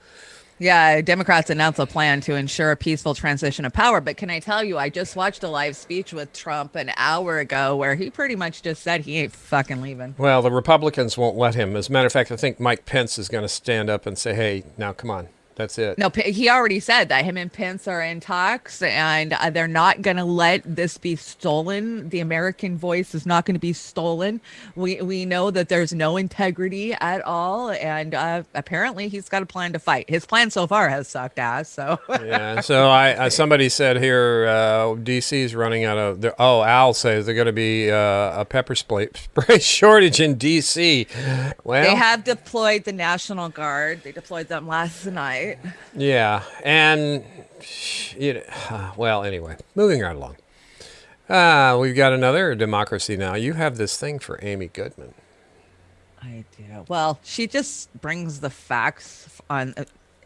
[SPEAKER 3] Yeah, Democrats announced a plan to ensure a peaceful transition of power. But can I tell you, I just watched a live speech with Trump an hour ago where he pretty much just said he ain't fucking leaving.
[SPEAKER 1] Well, the Republicans won't let him. As a matter of fact, I think Mike Pence is going to stand up and say, hey, now come on. That's it.
[SPEAKER 3] No, he already said that him and Pence are in talks, and they're not going to let this be stolen. The American voice is not going to be stolen. We know that there's no integrity at all, and apparently he's got a plan to fight. His plan so far has sucked ass. So
[SPEAKER 1] yeah. So somebody said here, DC's running out of. Al says they're going to be a pepper spray shortage in DC. Well,
[SPEAKER 3] they have deployed the National Guard. They deployed them last night.
[SPEAKER 1] Yeah, and well, anyway, moving right along. We've got another Democracy Now! You have this thing for Amy Goodman.
[SPEAKER 3] I do. Well, she just brings the facts on.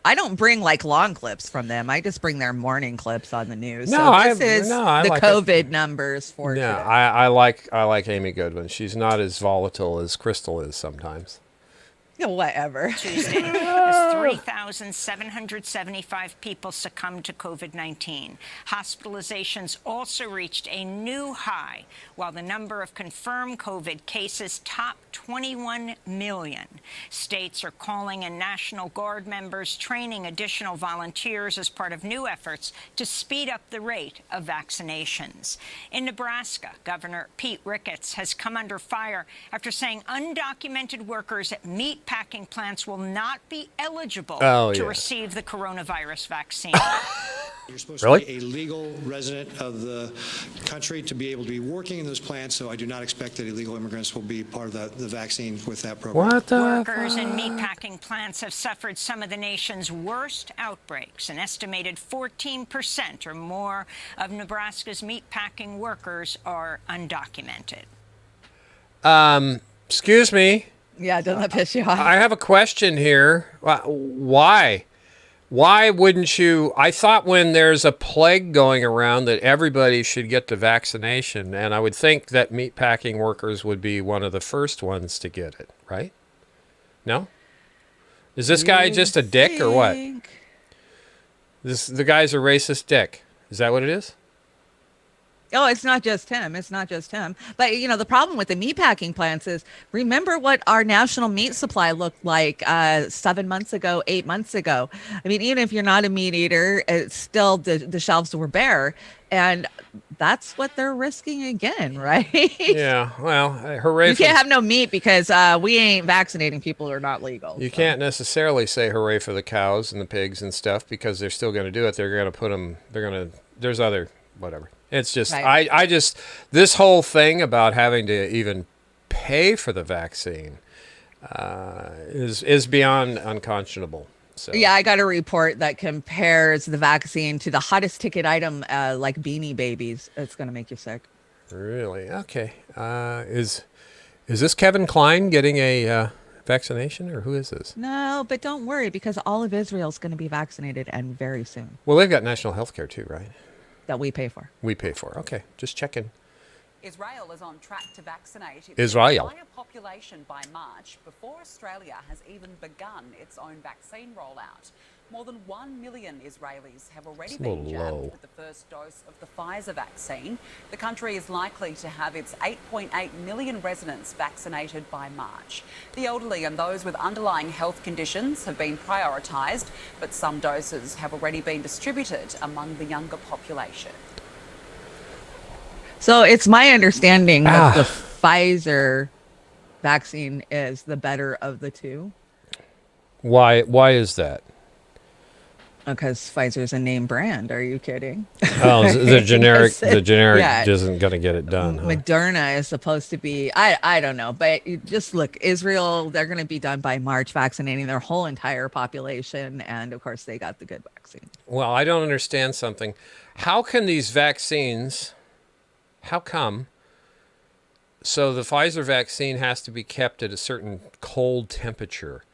[SPEAKER 3] I don't bring like long clips from them. I just bring their morning clips on the news.
[SPEAKER 1] No,
[SPEAKER 3] so this is the
[SPEAKER 1] like
[SPEAKER 3] COVID numbers for today.
[SPEAKER 1] I like Amy Goodman. She's not as volatile as Crystal is sometimes.
[SPEAKER 3] Yeah, whatever.
[SPEAKER 4] Tuesday, as 3,775 people succumbed to COVID-19. Hospitalizations also reached a new high, while the number of confirmed COVID cases topped 21 million. States are calling in National Guard members, training additional volunteers as part of new efforts to speed up the rate of vaccinations. In Nebraska, Governor Pete Ricketts has come under fire after saying undocumented workers at meat packing plants will not be eligible to receive the coronavirus vaccine.
[SPEAKER 15] You're supposed to be a legal resident of the country to be able to be working in those plants, so I do not expect that illegal immigrants will be part of the vaccine with that program.
[SPEAKER 4] Workers in meatpacking plants have suffered some of the nation's worst outbreaks. An estimated 14% or more of Nebraska's meatpacking workers are undocumented.
[SPEAKER 1] Excuse me.
[SPEAKER 3] Yeah, doesn't that piss you off?
[SPEAKER 1] I have a question here. Why? Why wouldn't you? I thought when there's a plague going around that everybody should get the vaccination, and I would think that meatpacking workers would be one of the first ones to get it, right? No? Is this guy just a dick or what? The guy's a racist dick. Is that what it is?
[SPEAKER 3] Oh, it's not just him. It's not just him. But, the problem with the meatpacking plants is, remember what our national meat supply looked like 7 months ago, 8 months ago. I mean, even if you're not a meat eater, it's still the shelves were bare. And that's what they're risking again, right?
[SPEAKER 1] Yeah, well, hooray.
[SPEAKER 3] You can't have no meat because we ain't vaccinating people who are not legal.
[SPEAKER 1] You can't necessarily say hooray for the cows and the pigs and stuff because they're still going to do it. They're going to put them, there's other, whatever. It's just, right. I just, this whole thing about having to even pay for the vaccine is beyond unconscionable. So.
[SPEAKER 3] Yeah, I got a report that compares the vaccine to the hottest ticket item, like Beanie Babies. It's going to make you sick.
[SPEAKER 1] Really? Okay. Is this Kevin Kline getting a vaccination, or who is this?
[SPEAKER 3] No, but don't worry, because all of Israel's going to be vaccinated, and very soon.
[SPEAKER 1] Well, they've got national health care too, right?
[SPEAKER 3] That we pay for.
[SPEAKER 1] We pay for. Okay, just checking.
[SPEAKER 16] Israel is on track to vaccinate its
[SPEAKER 1] Israel.
[SPEAKER 16] entire population by March, before Australia has even begun its own vaccine rollout. More than 1 million Israelis have already been jabbed with the first dose of the Pfizer vaccine. The country is likely to have its 8.8 million residents vaccinated by March. The elderly and those with underlying health conditions have been prioritised, but some doses have already been distributed among the younger population.
[SPEAKER 3] So it's my understanding that the Pfizer vaccine is the better of the two.
[SPEAKER 1] Why is that?
[SPEAKER 3] Because Pfizer's a name brand. Are you kidding?
[SPEAKER 1] Oh, the generic
[SPEAKER 3] Yeah.
[SPEAKER 1] isn't going to get it done. Huh?
[SPEAKER 3] Moderna is supposed to be, I don't know, but you just look, Israel, they're going to be done by March, vaccinating their whole entire population. And of course, they got the good vaccine.
[SPEAKER 1] Well, I don't understand something. How can these vaccines, how come? So the Pfizer vaccine has to be kept at a certain cold temperature.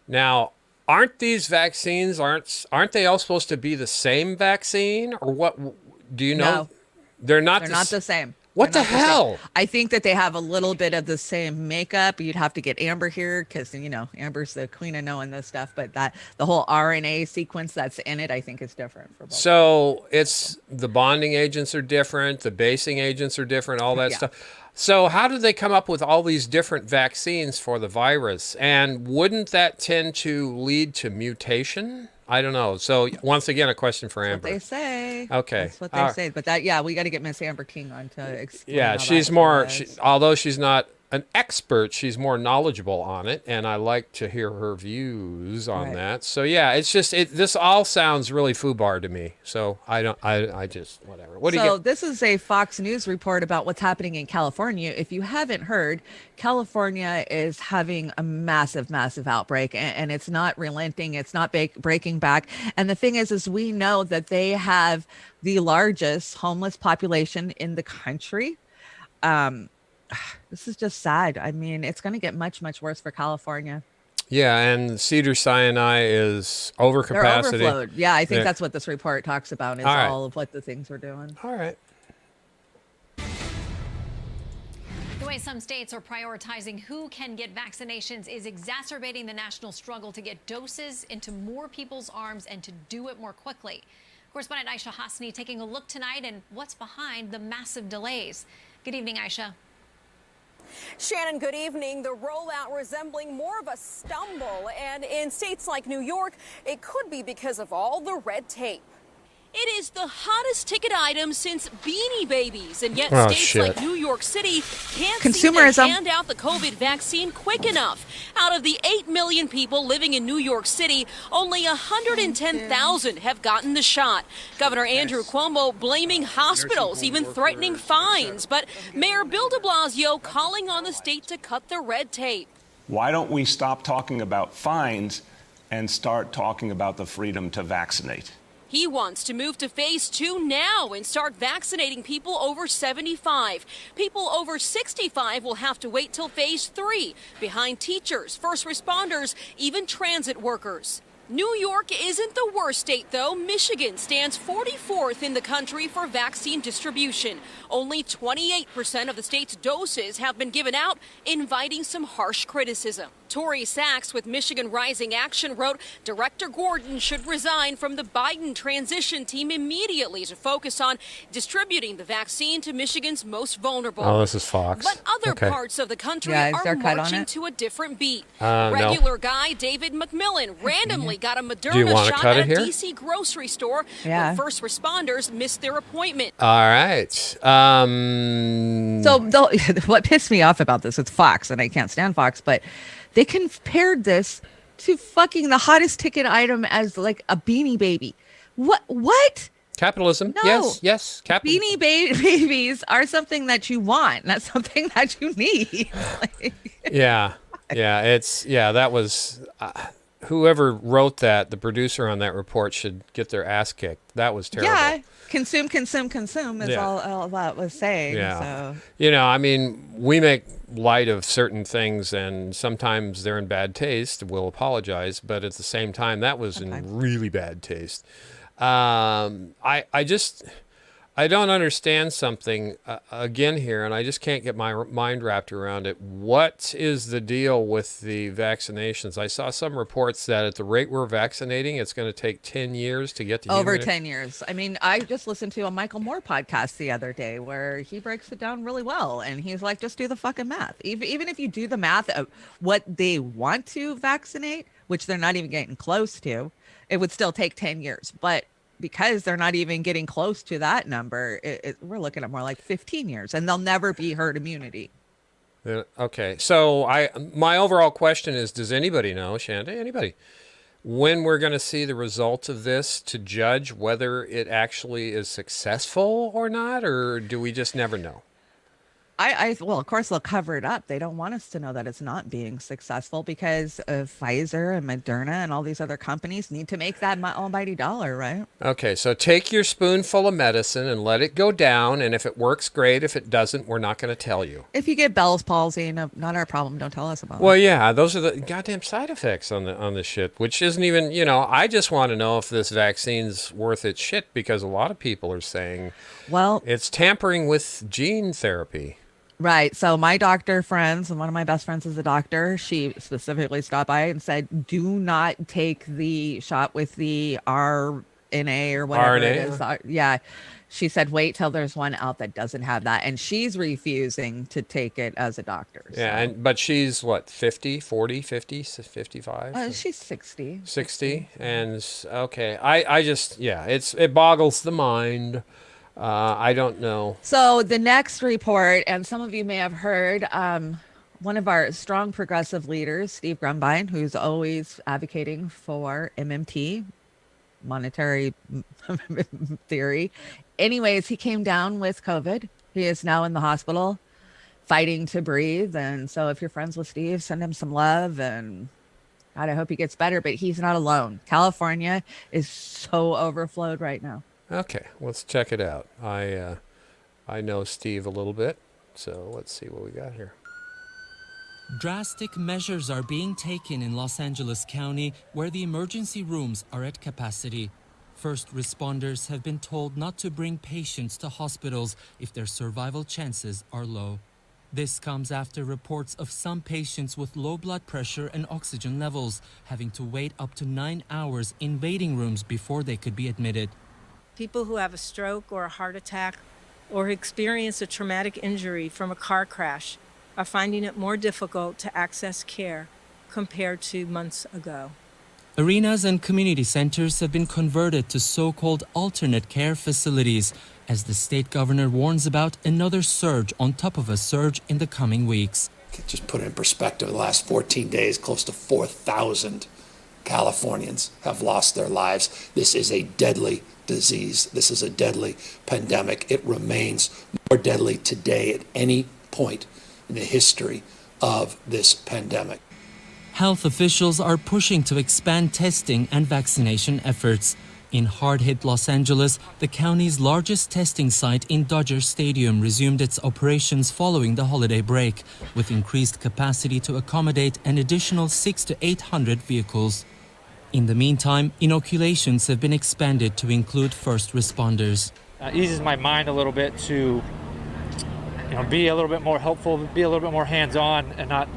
[SPEAKER 1] Now, aren't these vaccines, aren't they all supposed to be the same vaccine? Or what, do you know?
[SPEAKER 3] No.
[SPEAKER 1] They're not
[SPEAKER 3] the same.
[SPEAKER 1] What the hell?
[SPEAKER 3] I think that they have a little bit of the same makeup. You'd have to get Amber here because, Amber's the queen of knowing this stuff. But the whole RNA sequence that's in it, I think is different for both.
[SPEAKER 1] So it's the bonding agents are different, the basing agents are different, all that stuff. So how did they come up with all these different vaccines for the virus? And wouldn't that tend to lead to mutation? I don't know. So once again, a question for Amber.
[SPEAKER 3] That's what they say.
[SPEAKER 1] Okay.
[SPEAKER 3] That's what they say. But we got to get Miss Amber King on to explain.
[SPEAKER 1] Yeah, she's more, although she's not an expert, she's more knowledgeable on it, and I like to hear her views on that. So yeah, it's just this all sounds really foobar to me. So I just whatever. What do you get?
[SPEAKER 3] This is a Fox News report about what's happening in California. If you haven't heard, California is having a massive outbreak, and it's not relenting. It's not breaking back. And the thing is we know that they have the largest homeless population in the country. This is just sad. I mean, it's going to get much worse for California.
[SPEAKER 1] Yeah, and Cedars-Sinai is overcapacity.
[SPEAKER 3] They're overflowed. Yeah, I think that's what this report talks about is all of what the things we're doing.
[SPEAKER 1] All right.
[SPEAKER 17] The way some states are prioritizing who can get vaccinations is exacerbating the national struggle to get doses into more people's arms and to do it more quickly. Correspondent Aisha Hasni taking a look tonight and what's behind the massive delays. Good evening, Aisha.
[SPEAKER 18] Shannon, good evening. The rollout resembling more of a stumble, and in states like New York, it could be because of all the red tape.
[SPEAKER 19] It is the hottest ticket item since Beanie Babies, and yet states like New York City can't seem to hand out the COVID vaccine quick enough. Out of the 8 million people living in New York City, only 110,000 have gotten the shot. Governor Andrew Cuomo blaming hospitals, even threatening fines, but Mayor Bill de Blasio calling on the state to cut the red tape.
[SPEAKER 20] Why don't we stop talking about fines and start talking about the freedom to vaccinate?
[SPEAKER 19] He wants to move to phase 2 now and start vaccinating people over 75. People over 65 will have to wait till phase 3, behind teachers, first responders, even transit workers. New York isn't the worst state, though. Michigan stands 44th in the country for vaccine distribution. Only 28% of the state's doses have been given out, inviting some harsh criticism. Tori Sachs with Michigan Rising Action wrote, Director Gordon should resign from the Biden transition team immediately to focus on distributing the vaccine to Michigan's most vulnerable.
[SPEAKER 1] Oh, this is Fox.
[SPEAKER 19] But other parts of the country are marching to a different beat. Regular guy David McMillan randomly got a Moderna shot at a DC grocery store where first responders missed their appointment.
[SPEAKER 1] All right.
[SPEAKER 3] So what pissed me off about this, it's Fox, and I can't stand Fox, but they compared this to fucking the hottest ticket item as like a Beanie Baby. What?
[SPEAKER 1] Capitalism.
[SPEAKER 3] No.
[SPEAKER 1] Yes.
[SPEAKER 3] Beanie Babies are something that you want, not something that you need.
[SPEAKER 1] That was whoever wrote that, the producer on that report should get their ass kicked. That was terrible.
[SPEAKER 3] Yeah. Consume is all that was saying.
[SPEAKER 1] Yeah.
[SPEAKER 3] So.
[SPEAKER 1] I mean, we make light of certain things, and sometimes they're in bad taste. We'll apologize, but at the same time, that was in really bad taste. I don't understand something again here, and I just can't get my mind wrapped around it. What is the deal with the vaccinations? I saw some reports that at the rate we're vaccinating, it's going to take 10 years to get to
[SPEAKER 3] over 10 years. I mean, I just listened to a Michael Moore podcast the other day where he breaks it down really well, and he's like, just do the fucking math. Even if you do the math of what they want to vaccinate, which they're not even getting close to, it would still take 10 years. But because they're not even getting close to that number, we're looking at more like 15 years, and they'll never be herd immunity.
[SPEAKER 1] Okay, so my overall question is, does anybody know, Shanda, anybody, when we're going to see the results of this to judge whether it actually is successful or not, or do we just never know?
[SPEAKER 3] Well, of course they'll cover it up. They don't want us to know that it's not being successful because of Pfizer and Moderna and all these other companies need to make that almighty dollar, right?
[SPEAKER 1] Okay, so take your spoonful of medicine and let it go down, and if it works, great. If it doesn't, we're not going to tell you.
[SPEAKER 3] If you get Bell's palsy, no, not our problem. Don't tell us about
[SPEAKER 1] Well,
[SPEAKER 3] it.
[SPEAKER 1] yeah, those are the goddamn side effects on the shit, which isn't even, I just want to know if this vaccine's worth its shit, because a lot of people are saying,
[SPEAKER 3] well,
[SPEAKER 1] it's tampering with gene therapy.
[SPEAKER 3] Right. So my doctor friends, and one of my best friends is a doctor, she specifically stopped by and said, do not take the shot with the RNA or whatever it is. Yeah. She said, wait till there's one out that doesn't have that. And she's refusing to take it as a doctor.
[SPEAKER 1] Yeah, but she's what, 50, 40, 50, 55?
[SPEAKER 3] She's 60.
[SPEAKER 1] 60. And okay, I just, it boggles the mind. I don't know.
[SPEAKER 3] So the next report, and some of you may have heard, one of our strong progressive leaders, Steve Grumbine, who's always advocating for MMT, monetary theory. Anyways, he came down with COVID. He is now in the hospital fighting to breathe. And so if you're friends with Steve, send him some love, and God, I hope he gets better, but he's not alone. California is so overflowed right now.
[SPEAKER 1] Okay, let's check it out. I know Steve a little bit, so let's see what we got here.
[SPEAKER 21] Drastic measures are being taken in Los Angeles County, where the emergency rooms are at capacity. First responders have been told not to bring patients to hospitals if their survival chances are low. This comes after reports of some patients with low blood pressure and oxygen levels having to wait up to 9 hours in waiting rooms before they could be admitted.
[SPEAKER 22] People who have a stroke or a heart attack or experience a traumatic injury from a car crash are finding it more difficult to access care compared to months ago.
[SPEAKER 21] Arenas and community centers have been converted to so-called alternate care facilities, as the state governor warns about another surge on top of a surge in the coming weeks.
[SPEAKER 23] Just put it in perspective, the last 14 days, close to 4,000 Californians have lost their lives. This is a deadly disease. This is a deadly pandemic. It remains more deadly today at any point in the history of this pandemic.
[SPEAKER 21] Health officials are pushing to expand testing and vaccination efforts. In hard-hit Los Angeles, the county's largest testing site in Dodger Stadium resumed its operations following the holiday break, with increased capacity to accommodate an additional 600 to 800 vehicles. In the meantime, inoculations have been expanded to include first responders.
[SPEAKER 8] It eases my mind a little bit to be a little bit more helpful, be a little bit more hands-on, and not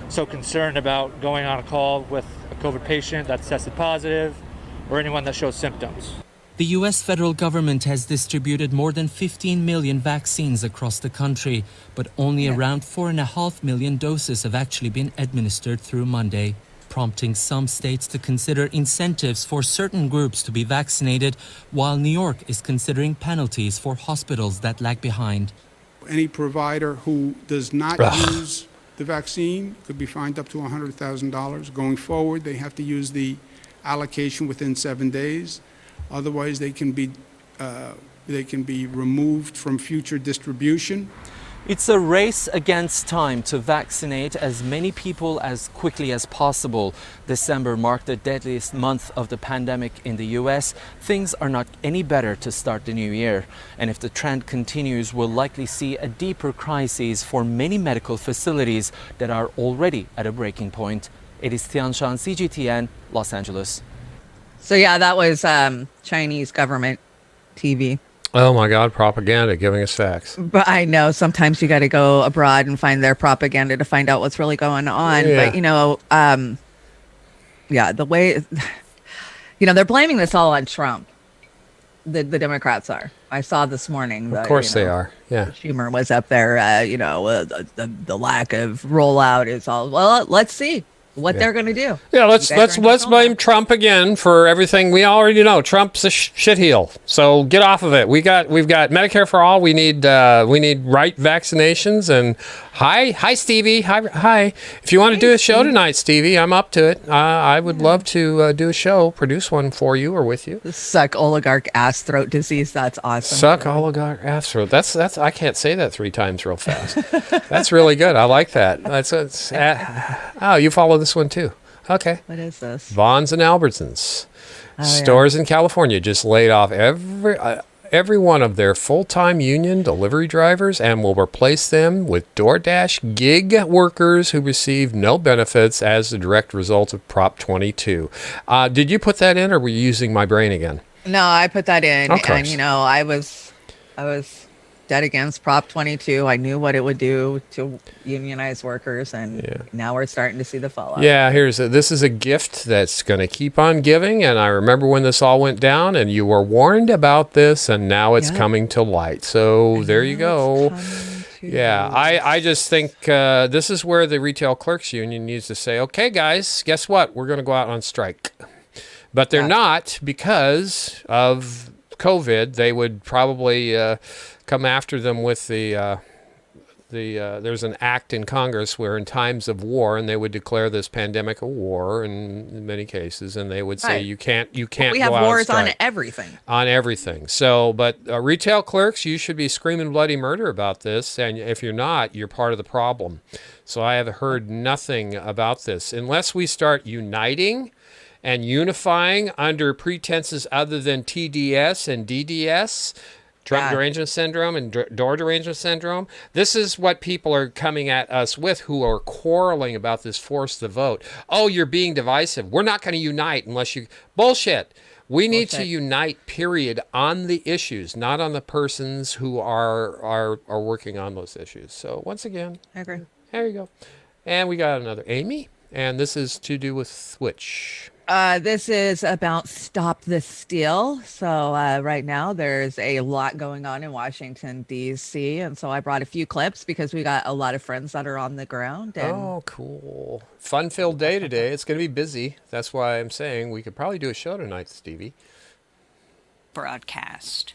[SPEAKER 8] so concerned about going on a call with a COVID patient that's tested positive or anyone that shows symptoms.
[SPEAKER 21] The U.S. federal government has distributed more than 15 million vaccines across the country, but only around 4.5 million doses have actually been administered through Monday, prompting some states to consider incentives for certain groups to be vaccinated, while New York is considering penalties for hospitals that lag behind.
[SPEAKER 24] Any provider who does not use the vaccine could be fined up to $100,000. Going forward, they have to use the allocation within 7 days. Otherwise, they can be removed from future distribution.
[SPEAKER 21] It's a race against time to vaccinate as many people as quickly as possible. December marked the deadliest month of the pandemic in the U.S. Things are not any better to start the new year. And if the trend continues, we'll likely see a deeper crisis for many medical facilities that are already at a breaking point. It is Tianshan, CGTN, Los Angeles.
[SPEAKER 3] So yeah, that was Chinese government TV.
[SPEAKER 1] Oh my God, propaganda giving us facts.
[SPEAKER 3] But I know sometimes you got to go abroad and find their propaganda to find out what's really going on.
[SPEAKER 1] Yeah.
[SPEAKER 3] But, the way, they're blaming this all on Trump. The Democrats are. I saw this morning.
[SPEAKER 1] Of course they are. Yeah.
[SPEAKER 3] Schumer was up there, the lack of rollout is all, well, let's see what they're going to do.
[SPEAKER 1] Yeah, let's blame Trump again for everything. We already know Trump's a shitheel. So get off of it. We've got Medicare for all. We need right vaccinations and Hi, Stevie. Hi. If you want to do a show tonight, Stevie, I'm up to it. I would love to do a show, produce one for you or with you.
[SPEAKER 3] Suck oligarch ass throat disease. That's awesome.
[SPEAKER 1] Suck oligarch ass throat. That's. I can't say that 3 times real fast. That's really good. I like that. Oh, you follow this one too. Okay.
[SPEAKER 3] What is this?
[SPEAKER 1] Vons and Albertsons.
[SPEAKER 3] Oh,
[SPEAKER 1] Stores in California just laid off every one of their full-time union delivery drivers and will replace them with DoorDash gig workers who receive no benefits as a direct result of Prop 22. Did you put that in, or were you using my brain again?
[SPEAKER 3] No, I put that in,
[SPEAKER 1] Of course.
[SPEAKER 3] and I was dead against Prop 22. I knew what it would do to unionized workers, and now we're starting to see the fallout.
[SPEAKER 1] Yeah, this is a gift that's going to keep on giving, and I remember when this all went down, and you were warned about this, and now it's coming to light. So there you go. Yeah, I just think this is where the Retail Clerks Union needs to say, okay, guys, guess what? We're going to go out on strike. But they're not, because of COVID. They would probably come after them with there's an act in Congress where in times of war, and they would declare this pandemic a war in many cases, and they would say
[SPEAKER 3] Right.
[SPEAKER 1] you can't
[SPEAKER 3] We
[SPEAKER 1] go
[SPEAKER 3] have
[SPEAKER 1] out
[SPEAKER 3] wars
[SPEAKER 1] on
[SPEAKER 3] on
[SPEAKER 1] strike.
[SPEAKER 3] everything.
[SPEAKER 1] On everything. So, but retail clerks, you should be screaming bloody murder about this, and if you're not, you're part of the problem. So I have heard nothing about this unless we start uniting and unifying under pretenses other than TDS and DDS, Trump derangement syndrome and door derangement syndrome. This is what people are coming at us with, who are quarreling about this force the vote. Oh, you're being divisive. We're not going to unite unless you... Bullshit. We need to unite, period, on the issues, not on the persons who are working on those issues. So once again,
[SPEAKER 3] I agree.
[SPEAKER 1] There you go. And we got another Amy, and this is to do with which...
[SPEAKER 3] This is about Stop the Steal. So right now there's a lot going on in Washington, D.C. And so I brought a few clips because we got a lot of friends that are on the ground. And
[SPEAKER 1] Oh, cool. Fun-filled day today. It's going to be busy. That's why I'm saying we could probably do a show tonight, Stevie.
[SPEAKER 4] Broadcast.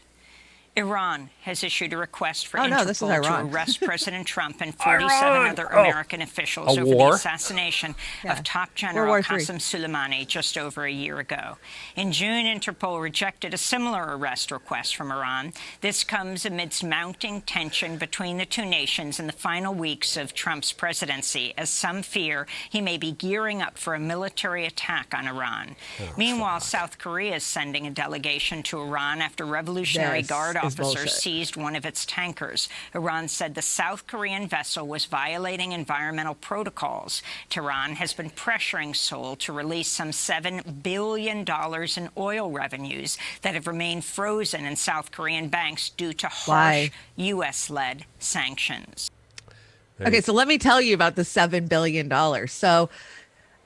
[SPEAKER 4] Iran has issued a request for
[SPEAKER 3] this is
[SPEAKER 4] Interpol to
[SPEAKER 3] Iran.
[SPEAKER 4] arrest President Trump and 47 other
[SPEAKER 1] Oh.
[SPEAKER 4] American officials
[SPEAKER 1] A
[SPEAKER 4] over
[SPEAKER 1] war?
[SPEAKER 4] the assassination of top
[SPEAKER 3] World
[SPEAKER 4] General
[SPEAKER 3] War III.
[SPEAKER 4] Qasem Soleimani just over a year ago. In June, Interpol rejected a similar arrest request from Iran. This comes amidst mounting tension between the two nations in the final weeks of Trump's presidency, as some fear he may be gearing up for a military attack on Iran. Meanwhile, South Korea is sending a delegation to Iran after Revolutionary
[SPEAKER 3] This
[SPEAKER 4] Guard
[SPEAKER 3] is
[SPEAKER 4] officers
[SPEAKER 3] bullshit.
[SPEAKER 4] seized one of its tankers. Iran said the South Korean vessel was violating environmental protocols. Tehran has been pressuring Seoul to release some $7 billion in oil revenues that have remained frozen in South Korean banks due to harsh
[SPEAKER 3] Why?
[SPEAKER 4] U.S.-led sanctions.
[SPEAKER 3] Okay, so let me tell you about the $7 billion. So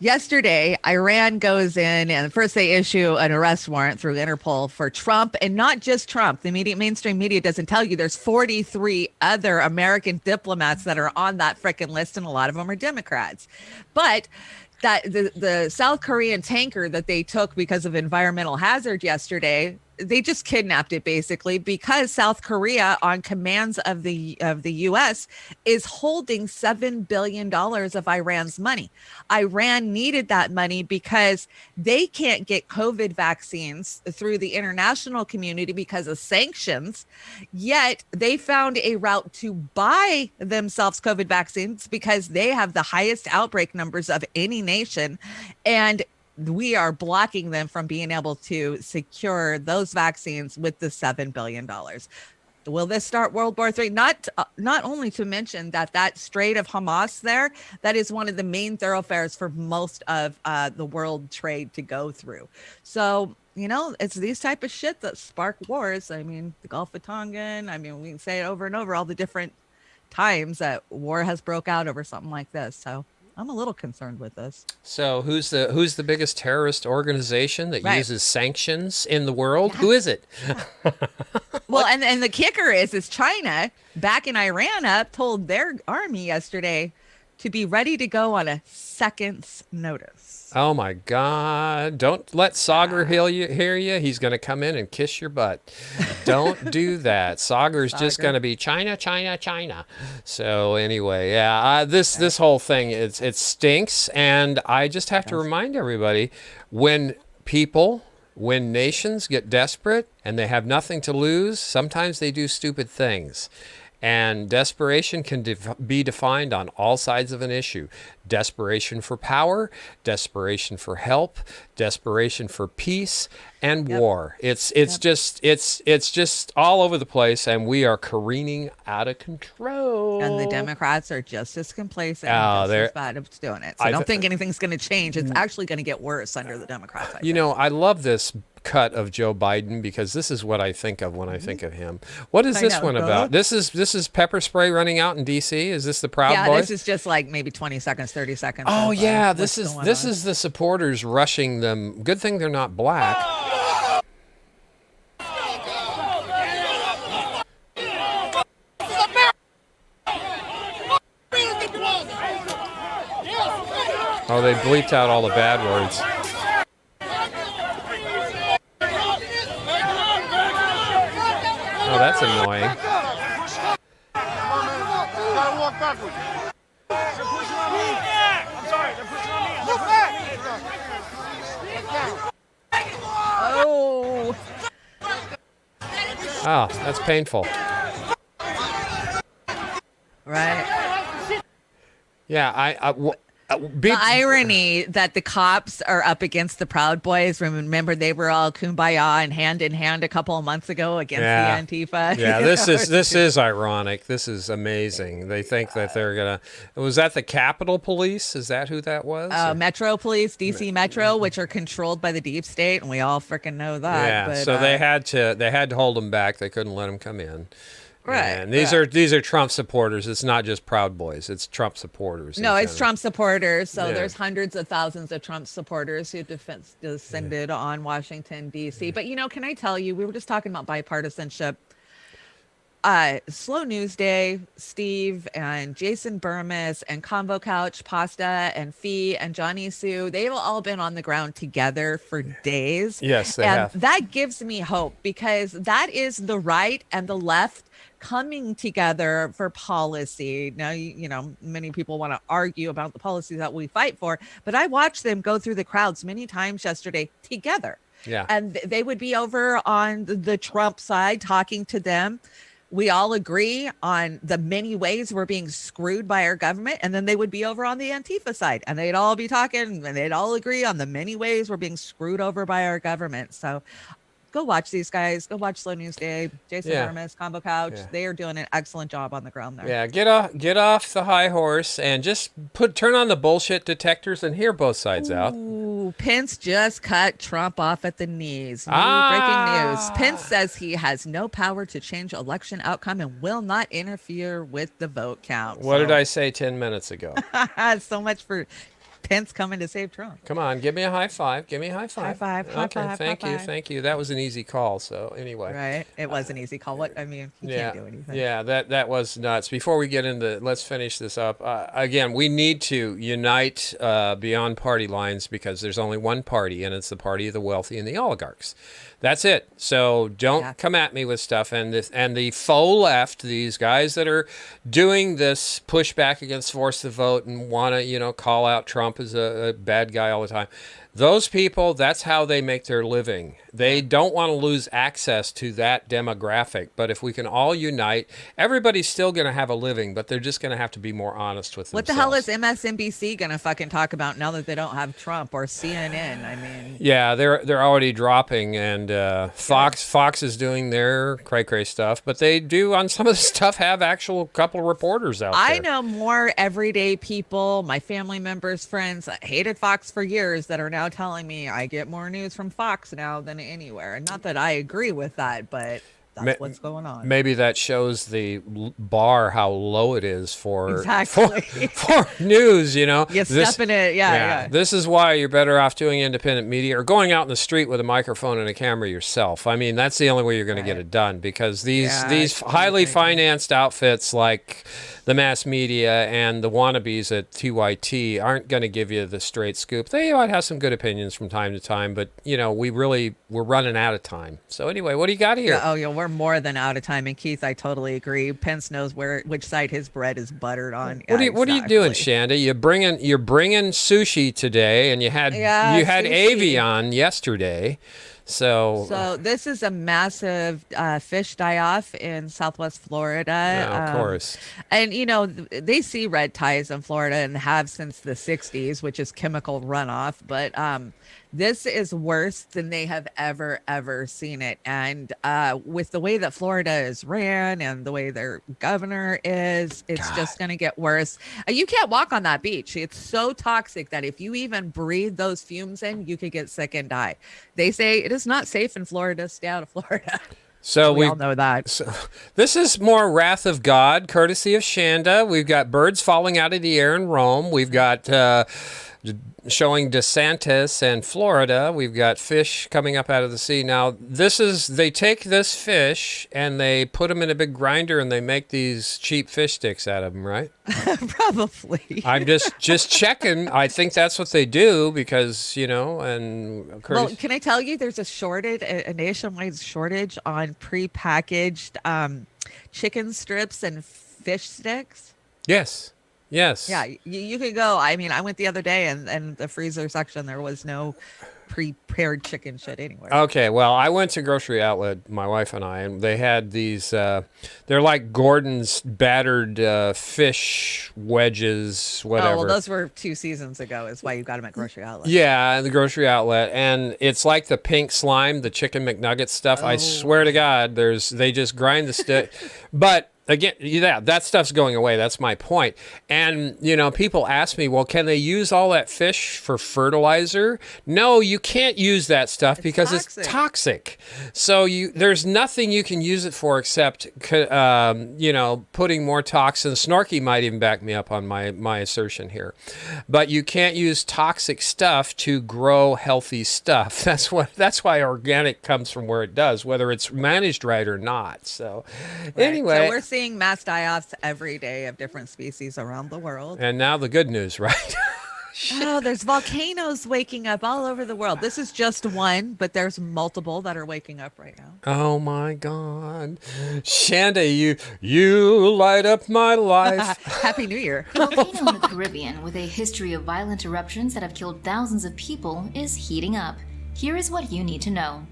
[SPEAKER 3] yesterday, Iran goes in and first they issue an arrest warrant through Interpol for Trump, and not just Trump. The mainstream media doesn't tell you there's 43 other American diplomats that are on that frickin' list, and a lot of them are Democrats. But that the South Korean tanker that they took because of environmental hazard yesterday, they just kidnapped it basically because South Korea, on commands of the U.S., is holding $7 billion of Iran's money. Iran needed that money because they can't get COVID vaccines through the international community because of sanctions. Yet they found a route to buy themselves COVID vaccines because they have the highest outbreak numbers of any nation, and we are blocking them from being able to secure those vaccines with the $7 billion. Will this start World War III? Not only to mention that Strait of Hamas there, that is one of the main thoroughfares for most of the world trade to go through. So, it's these type of shit that spark wars. I mean, the Gulf of Tonkin. I mean, we can say it over and over all the different times that war has broke out over something like this. So I'm a little concerned with this.
[SPEAKER 1] So who's the biggest terrorist organization that
[SPEAKER 3] Right.
[SPEAKER 1] uses sanctions in the world? Who is it?
[SPEAKER 3] Well, and the kicker is China backing Iran up told their army yesterday, to be ready to go on a second's notice.
[SPEAKER 1] Oh my God. Don't let Sauger hear you. He's going to come in and kiss your butt. Don't do that. Sauger's just going to be China, China, China. So anyway, yeah, this whole thing, it stinks. And I just have to remind everybody, when nations get desperate and they have nothing to lose, sometimes they do stupid things. And desperation can be defined on all sides of an issue. Desperation for power, desperation for help, desperation for peace, and war. It's just all over the place, and we are careening out of control.
[SPEAKER 3] And the Democrats are just as complacent and just as bad at doing it. So I don't think anything's going to change. It's actually going to get worse under the Democrats.
[SPEAKER 1] I love this cut of Joe Biden, because this is what I think of when I think of him. What is this one about? This is pepper spray running out in D.C. Is this the Proud Boys?
[SPEAKER 3] Yeah, this is just like maybe 20 seconds, 30 seconds.
[SPEAKER 1] Oh yeah, this is the supporters rushing them. Good thing they're not black. Oh, they bleeped out all the bad words. Oh, that's annoying.
[SPEAKER 3] Oh.
[SPEAKER 1] Oh, that's painful.
[SPEAKER 3] Right.
[SPEAKER 1] Yeah,
[SPEAKER 3] the irony that the cops are up against the Proud Boys. Remember, they were all kumbaya and hand in hand a couple of months ago against the Antifa.
[SPEAKER 1] Yeah, this is ironic. This is amazing. They think that they're gonna. Was that the Capitol Police? Is that who that was?
[SPEAKER 3] Metro Police, DC Metro, which are controlled by the deep state, and we all freaking know that.
[SPEAKER 1] Yeah,
[SPEAKER 3] but,
[SPEAKER 1] so they had to hold them back. They couldn't let them come in.
[SPEAKER 3] Right.
[SPEAKER 1] And these are Trump supporters. It's not just Proud Boys. It's Trump supporters.
[SPEAKER 3] No, it's Trump supporters. So there's hundreds of thousands of Trump supporters who descended on Washington, D.C. But, can I tell you, we were just talking about bipartisanship. Slow News Day, Steve and Jason Burmis and Convo Couch, Pasta and Fee and Johnny Sue, they've all been on the ground together for days.
[SPEAKER 1] Yes, they have.
[SPEAKER 3] And that gives me hope, because that is the right and the left coming together for policy. Now, many people want to argue about the policies that we fight for, but I watched them go through the crowds many times yesterday together.
[SPEAKER 1] Yeah.
[SPEAKER 3] And they would be over on the Trump side talking to them. We all agree on the many ways we're being screwed by our government. And then they would be over on the Antifa side, and they'd all be talking, and they'd all agree on the many ways we're being screwed over by our government. So go watch these guys. Go watch Slow News Day, Jason Burmis, Combo Couch. Yeah. They are doing an excellent job on the ground there.
[SPEAKER 1] Yeah, get off the high horse and just turn on the bullshit detectors and hear both sides out.
[SPEAKER 3] Ooh, Pence just cut Trump off at the knees. Breaking news. Pence says he has no power to change election outcome and will not interfere with the vote count.
[SPEAKER 1] What did I say 10 minutes ago?
[SPEAKER 3] So much for Pence coming to save Trump.
[SPEAKER 1] Come on, give me a high five. Give me a high five.
[SPEAKER 3] High five.
[SPEAKER 1] Okay, thank you. That was an easy call. So anyway,
[SPEAKER 3] right? It was an easy call. He can't do anything.
[SPEAKER 1] Yeah, that was nuts. Before we get into, let's finish this up. Again, we need to unite beyond party lines, because there's only one party, and it's the party of the wealthy and the oligarchs. That's it. So don't come at me with stuff. And the faux left, these guys that are doing this pushback against force the vote and want to, call out Trump as a bad guy all the time. Those people, that's how they make their living. They don't want to lose access to that demographic. But if we can all unite, everybody's still going to have a living, but they're just going to have to be more honest with themselves.
[SPEAKER 3] What the hell is MSNBC going to fucking talk about now that they don't have Trump, or CNN? I mean,
[SPEAKER 1] yeah, they're already dropping, and Fox is doing their cray stuff, but they do on some of the stuff have actual couple of reporters out there.
[SPEAKER 3] I know more everyday people, my family members, friends, hated Fox for years, that are now telling me I get more news from Fox now than anywhere. And not that I agree with that, but That's what's going on.
[SPEAKER 1] Maybe that shows the bar how low it is for
[SPEAKER 3] Exactly.
[SPEAKER 1] for news. You know,
[SPEAKER 3] You step in it, yeah.
[SPEAKER 1] This is why you're better off doing independent media or going out in the street with a microphone and a camera yourself. I mean, that's the only way you're going to get it done, because these highly financed outfits like the mass media and the wannabes at TYT aren't going to give you the straight scoop. They might have some good opinions from time to time, but you know, we're running out of time. So anyway, what do you got here?
[SPEAKER 3] Yeah, we're more than out of time. And Keith, I totally agree. Pence knows which side his bread is buttered on.
[SPEAKER 1] What are you doing, Shanda? You're bringing sushi today, and you had
[SPEAKER 3] sushi.
[SPEAKER 1] Avion yesterday. So
[SPEAKER 3] this is a massive fish die-off in Southwest Florida.
[SPEAKER 1] Yeah, of course.
[SPEAKER 3] And, you know, they see red tides in Florida and have since the 60s, which is chemical runoff. But this is worse than they have ever seen it. And with the way that Florida is ran and the way their governor is, it's just going to get worse. You can't walk on that beach. It's so toxic that if you even breathe those fumes in, you could get sick and die. They say it is not safe in Florida. Stay out of Florida.
[SPEAKER 1] So
[SPEAKER 3] we all know that.
[SPEAKER 1] So this is more wrath of God, courtesy of Shanda. We've got birds falling out of the air in Rome. We've got showing DeSantis and Florida. We've got fish coming up out of the sea. Now, they take this fish and they put them in a big grinder and they make these cheap fish sticks out of them, right?
[SPEAKER 3] Probably.
[SPEAKER 1] I'm just checking. I think that's what they do because, you know, and
[SPEAKER 3] well, can I tell you there's a nationwide shortage on prepackaged chicken strips and fish sticks?
[SPEAKER 1] Yes. Yes.
[SPEAKER 3] Yeah, you could go. I mean, I went the other day and the freezer section, there was no prepared chicken shit anywhere.
[SPEAKER 1] Okay, well, I went to Grocery Outlet, my wife and I, and they had these, they're like Gordon's battered fish wedges, whatever.
[SPEAKER 3] Oh, well, those were 2 seasons ago is why you got them at Grocery Outlet.
[SPEAKER 1] Yeah, the Grocery Outlet. And it's like the pink slime, the chicken McNugget stuff. I swear to God, they just grind the stick. But again, yeah, that stuff's going away. That's my point. And, you know, people ask me, well, can they use all that fish for fertilizer? No, you can't use that stuff because it's toxic. So there's nothing you can use it for except, you know, putting more toxins. Snorky might even back me up on my assertion here. But you can't use toxic stuff to grow healthy stuff. That's why organic comes from where it does, whether it's managed right or not. So anyway.
[SPEAKER 3] So we're seeing mass die-offs every day of different species around the world.
[SPEAKER 1] And now the good news, right?
[SPEAKER 3] Oh, there's volcanoes waking up all over the world. This is just one, but there's multiple that are waking up right now.
[SPEAKER 1] Oh my God. Shanda, you light up my life.
[SPEAKER 3] Happy New Year.
[SPEAKER 2] A volcano in the Caribbean with a history of violent eruptions that have killed thousands of people is heating up. Here is what you need to know.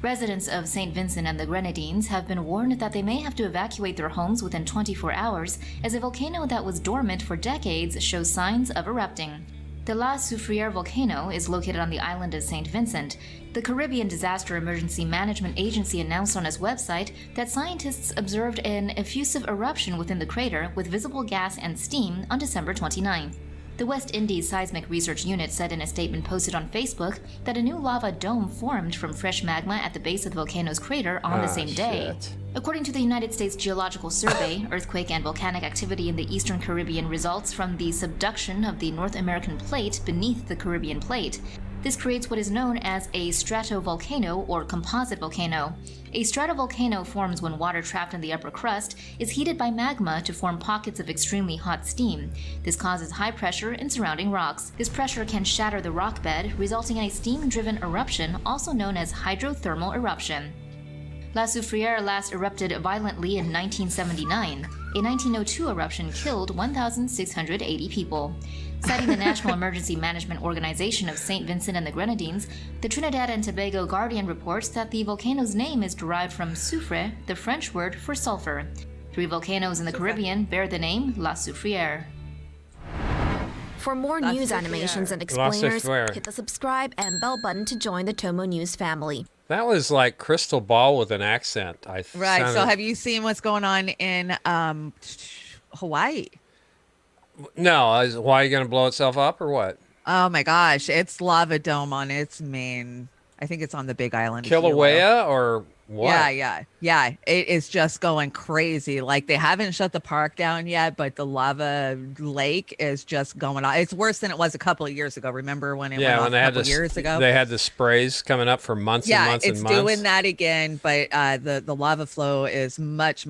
[SPEAKER 2] Residents of St. Vincent and the Grenadines have been warned that they may have to evacuate their homes within 24 hours as a volcano that was dormant for decades shows signs of erupting. The La Soufriere volcano is located on the island of St. Vincent. The Caribbean Disaster Emergency Management Agency announced on its website that scientists observed an effusive eruption within the crater with visible gas and steam on December 29th. The West Indies Seismic Research Unit said in a statement posted on Facebook that a new lava dome formed from fresh magma at the base of the volcano's crater on the same day. According to the United States Geological Survey, earthquake and volcanic activity in the Eastern Caribbean results from the subduction of the North American plate beneath the Caribbean plate. This creates what is known as a stratovolcano or composite volcano. A stratovolcano forms when water trapped in the upper crust is heated by magma to form pockets of extremely hot steam. This causes high pressure in surrounding rocks. This pressure can shatter the rock bed, resulting in a steam-driven eruption, also known as hydrothermal eruption. La Soufriere last erupted violently in 1979. A 1902 eruption killed 1,680 people. Citing the National Emergency Management Organization of St. Vincent and the Grenadines, the Trinidad and Tobago Guardian reports that the volcano's name is derived from soufre, the French word for sulfur. 3 volcanoes in the Caribbean bear the name La Soufriere.
[SPEAKER 5] For more news animations and explainers, hit the subscribe and bell button to join the Tomo News family.
[SPEAKER 1] That was like Crystal Ball with an accent.
[SPEAKER 3] Right. So have you seen what's going on in Hawaii?
[SPEAKER 1] No. Is Hawaii going to blow itself up or what?
[SPEAKER 3] Oh my gosh. It's lava dome on its main. I think it's on the Big Island.
[SPEAKER 1] Kilauea or what?
[SPEAKER 3] Yeah. It is just going crazy. Like they haven't shut the park down yet, but the lava lake is just going on. It's worse than it was a couple of years ago. Remember when it went off a couple of years ago?
[SPEAKER 1] They had the sprays coming up for months and months and months.
[SPEAKER 3] Yeah, it's doing that again, but the lava flow is much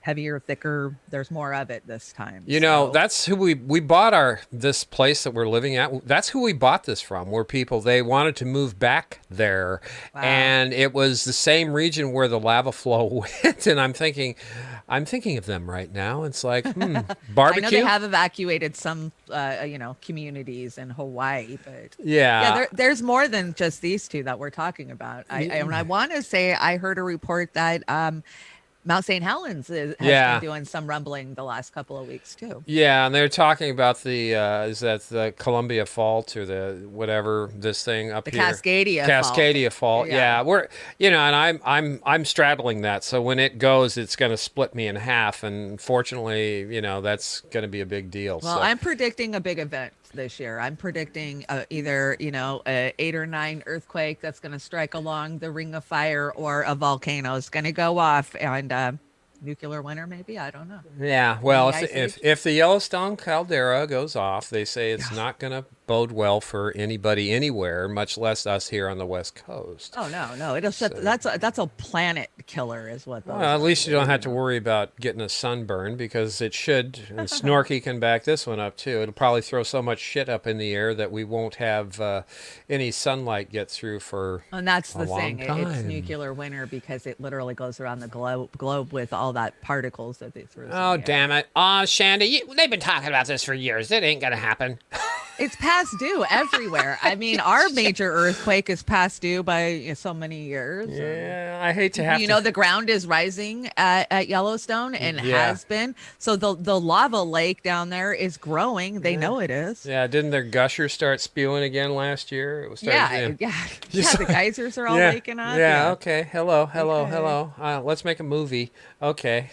[SPEAKER 3] heavier, thicker. There's more of it this time.
[SPEAKER 1] You know, that's who we bought this place that we're living at. That's who we bought this from. Were people, they wanted to move back there.
[SPEAKER 3] Wow.
[SPEAKER 1] And it was the same region where the lava flow went. And I'm thinking of them right now. It's like, barbecue.
[SPEAKER 3] I know they have evacuated some, communities in Hawaii, but there's more than just these two that we're talking about. I want to say I heard a report that Mount St. Helens has been doing some rumbling the last couple of weeks too. Yeah,
[SPEAKER 1] and they're talking about the Columbia Fault or the whatever this thing up here.
[SPEAKER 3] Cascadia
[SPEAKER 1] Fault. Yeah, we're and I'm straddling that. So when it goes, it's going to split me in half, and fortunately, that's going to be a big deal.
[SPEAKER 3] Well, I'm predicting a big event this year. I'm predicting either a 8 or 9 earthquake that's going to strike along the Ring of Fire, or a volcano is going to go off, and nuclear winter maybe. I don't know.
[SPEAKER 1] Yeah, well, if the Yellowstone caldera goes off, they say it's not going to bode well for anybody anywhere, much less us here on the West Coast.
[SPEAKER 3] Oh no, it'll shut. That's a planet killer, is what.
[SPEAKER 1] Well, at least you don't have to worry about getting a sunburn, because it should. And Snorky can back this one up too. It'll probably throw so much shit up in the air that we won't have any sunlight get through for.
[SPEAKER 3] And that's
[SPEAKER 1] a
[SPEAKER 3] the
[SPEAKER 1] long
[SPEAKER 3] thing.
[SPEAKER 1] time.
[SPEAKER 3] It's nuclear winter because it literally goes around the globe with all that particles that they threw.
[SPEAKER 1] Oh damn it! Shandy, they've been talking about this for years. It ain't gonna happen.
[SPEAKER 3] It's past due everywhere. I mean, our major earthquake is past due by so many years.
[SPEAKER 1] Yeah, I hate to have
[SPEAKER 3] the ground is rising at Yellowstone and has been. So the lava lake down there is growing. They know it is.
[SPEAKER 1] Yeah, didn't their gushers start spewing again last year? It was
[SPEAKER 3] the geysers are all waking up.
[SPEAKER 1] Yeah, okay. Hello. Let's make a movie. Okay.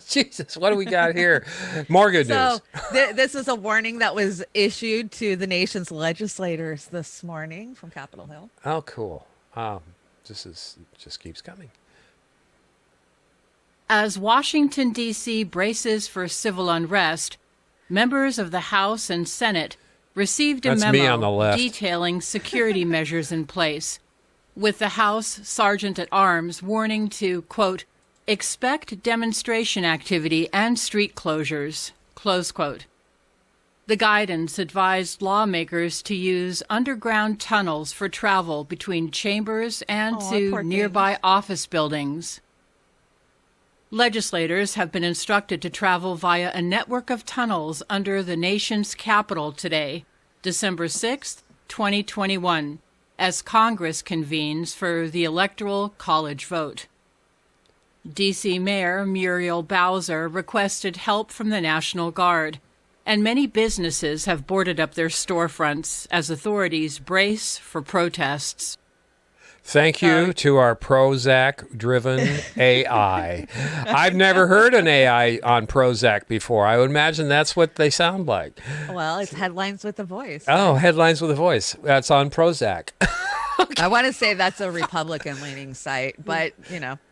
[SPEAKER 1] Jesus, what do we got here? More good news.
[SPEAKER 3] This is a warning that was issued to the nation's legislators this morning from Capitol Hill.
[SPEAKER 1] Oh, cool. This just keeps coming.
[SPEAKER 6] As Washington, D.C. braces for civil unrest, members of the House and Senate received a memo detailing security measures in place, with the House Sergeant at Arms warning to, quote, expect demonstration activity and street closures, close quote. The guidance advised lawmakers to use underground tunnels for travel between chambers and to nearby office buildings. Legislators have been instructed to travel via a network of tunnels under the nation's capital today, December 6th, 2021, as Congress convenes for the Electoral College vote. D.C. Mayor Muriel Bowser requested help from the National Guard, and many businesses have boarded up their storefronts as authorities brace for protests.
[SPEAKER 1] Thank you to our Prozac-driven AI. I've never heard an AI on Prozac before. I would imagine that's what they sound like.
[SPEAKER 3] Well, it's headlines with a voice.
[SPEAKER 1] Oh, headlines with a voice. That's on Prozac.
[SPEAKER 3] I want to say that's a Republican-leaning site, but,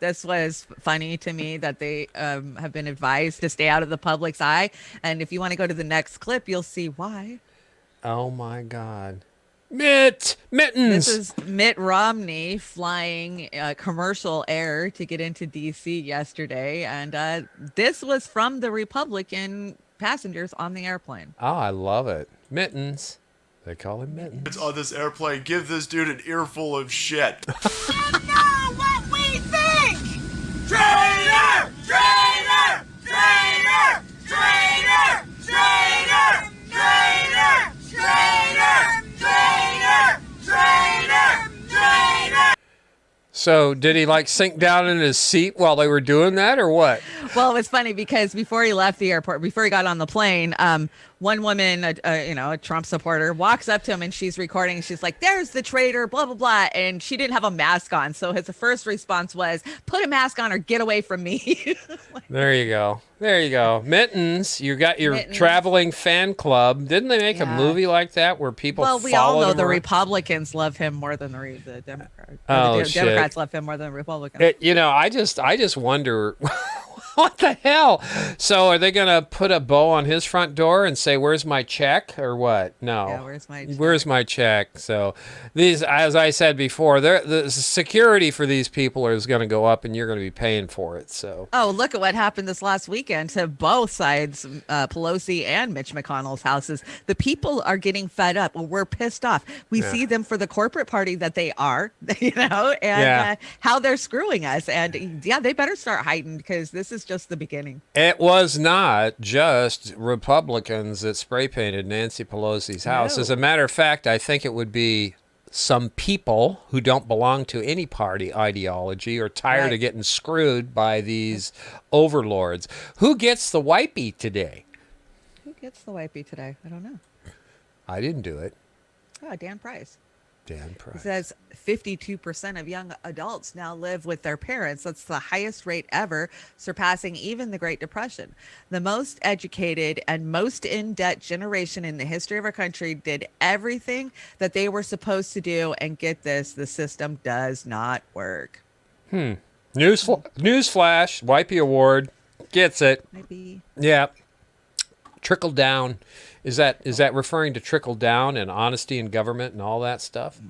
[SPEAKER 3] this was funny to me that they have been advised to stay out of the public's eye. And if you want to go to the next clip, you'll see why.
[SPEAKER 1] Oh, my God. Mittens!
[SPEAKER 3] This is Mitt Romney flying commercial air to get into D.C. yesterday. And this was from the Republican passengers on the airplane.
[SPEAKER 1] Oh, I love it. Mittens. They call him Mittens.
[SPEAKER 7] It's on this airplane. Give this dude an earful of shit.
[SPEAKER 9] Know what we think! Traitor! Traitor! Traitor! Traitor! Traitor! Traitor! Traitor! Traitor! Traitor! Traitor!
[SPEAKER 1] So did he sink down in his seat while they were doing that, or what?
[SPEAKER 3] Well, it was funny because before he left the airport, before he got on the plane, one woman, a Trump supporter, walks up to him and she's recording. She's like, "There's the traitor, blah blah blah," and she didn't have a mask on. So his first response was, "Put a mask on or get away from me."
[SPEAKER 1] There you go. There you go. Mittens, you got your
[SPEAKER 3] Mittens.
[SPEAKER 1] traveling fan club. Didn't they make a movie like that where people
[SPEAKER 3] Well, we all know the
[SPEAKER 1] around?
[SPEAKER 3] Republicans love him more than the Democrats.
[SPEAKER 1] Oh,
[SPEAKER 3] The
[SPEAKER 1] shit.
[SPEAKER 3] Democrats love him more than the Republicans.
[SPEAKER 1] I just wonder what the hell. So are they going to put a bow on his front door and say, "Where's my check?" or what? No.
[SPEAKER 3] Yeah,
[SPEAKER 1] Where's my check? So these, as I said before, the security for these people is going to go up, and you're going to be paying for it. So.
[SPEAKER 3] Oh, look at what happened this last weekend to both sides, Pelosi and Mitch McConnell's houses. The people are getting fed up. We're pissed off. We see them for the corporate party that they are, and how they're screwing us. And they better start hiding because this is just the beginning.
[SPEAKER 1] It was not just Republicans that spray painted Nancy Pelosi's house.
[SPEAKER 3] No.
[SPEAKER 1] As a matter of fact, I think it would be some people who don't belong to any party ideology or tired of getting screwed by these overlords. Who gets the wipey today?
[SPEAKER 3] Who gets the wipey today? I don't know.
[SPEAKER 1] I didn't do it.
[SPEAKER 3] Oh, Dan Price.
[SPEAKER 1] Dan
[SPEAKER 3] It
[SPEAKER 1] Price.
[SPEAKER 3] says 52% of young adults now live with their parents. That's the highest rate ever, surpassing even the Great Depression. The most educated and most in-debt generation in the history of our country did everything that they were supposed to do. And get this, the system does not work.
[SPEAKER 1] Newsflash, Wipey Award gets it.
[SPEAKER 3] Maybe.
[SPEAKER 1] Yeah. Trickle down. Is that referring to trickle down and honesty in government and all that stuff?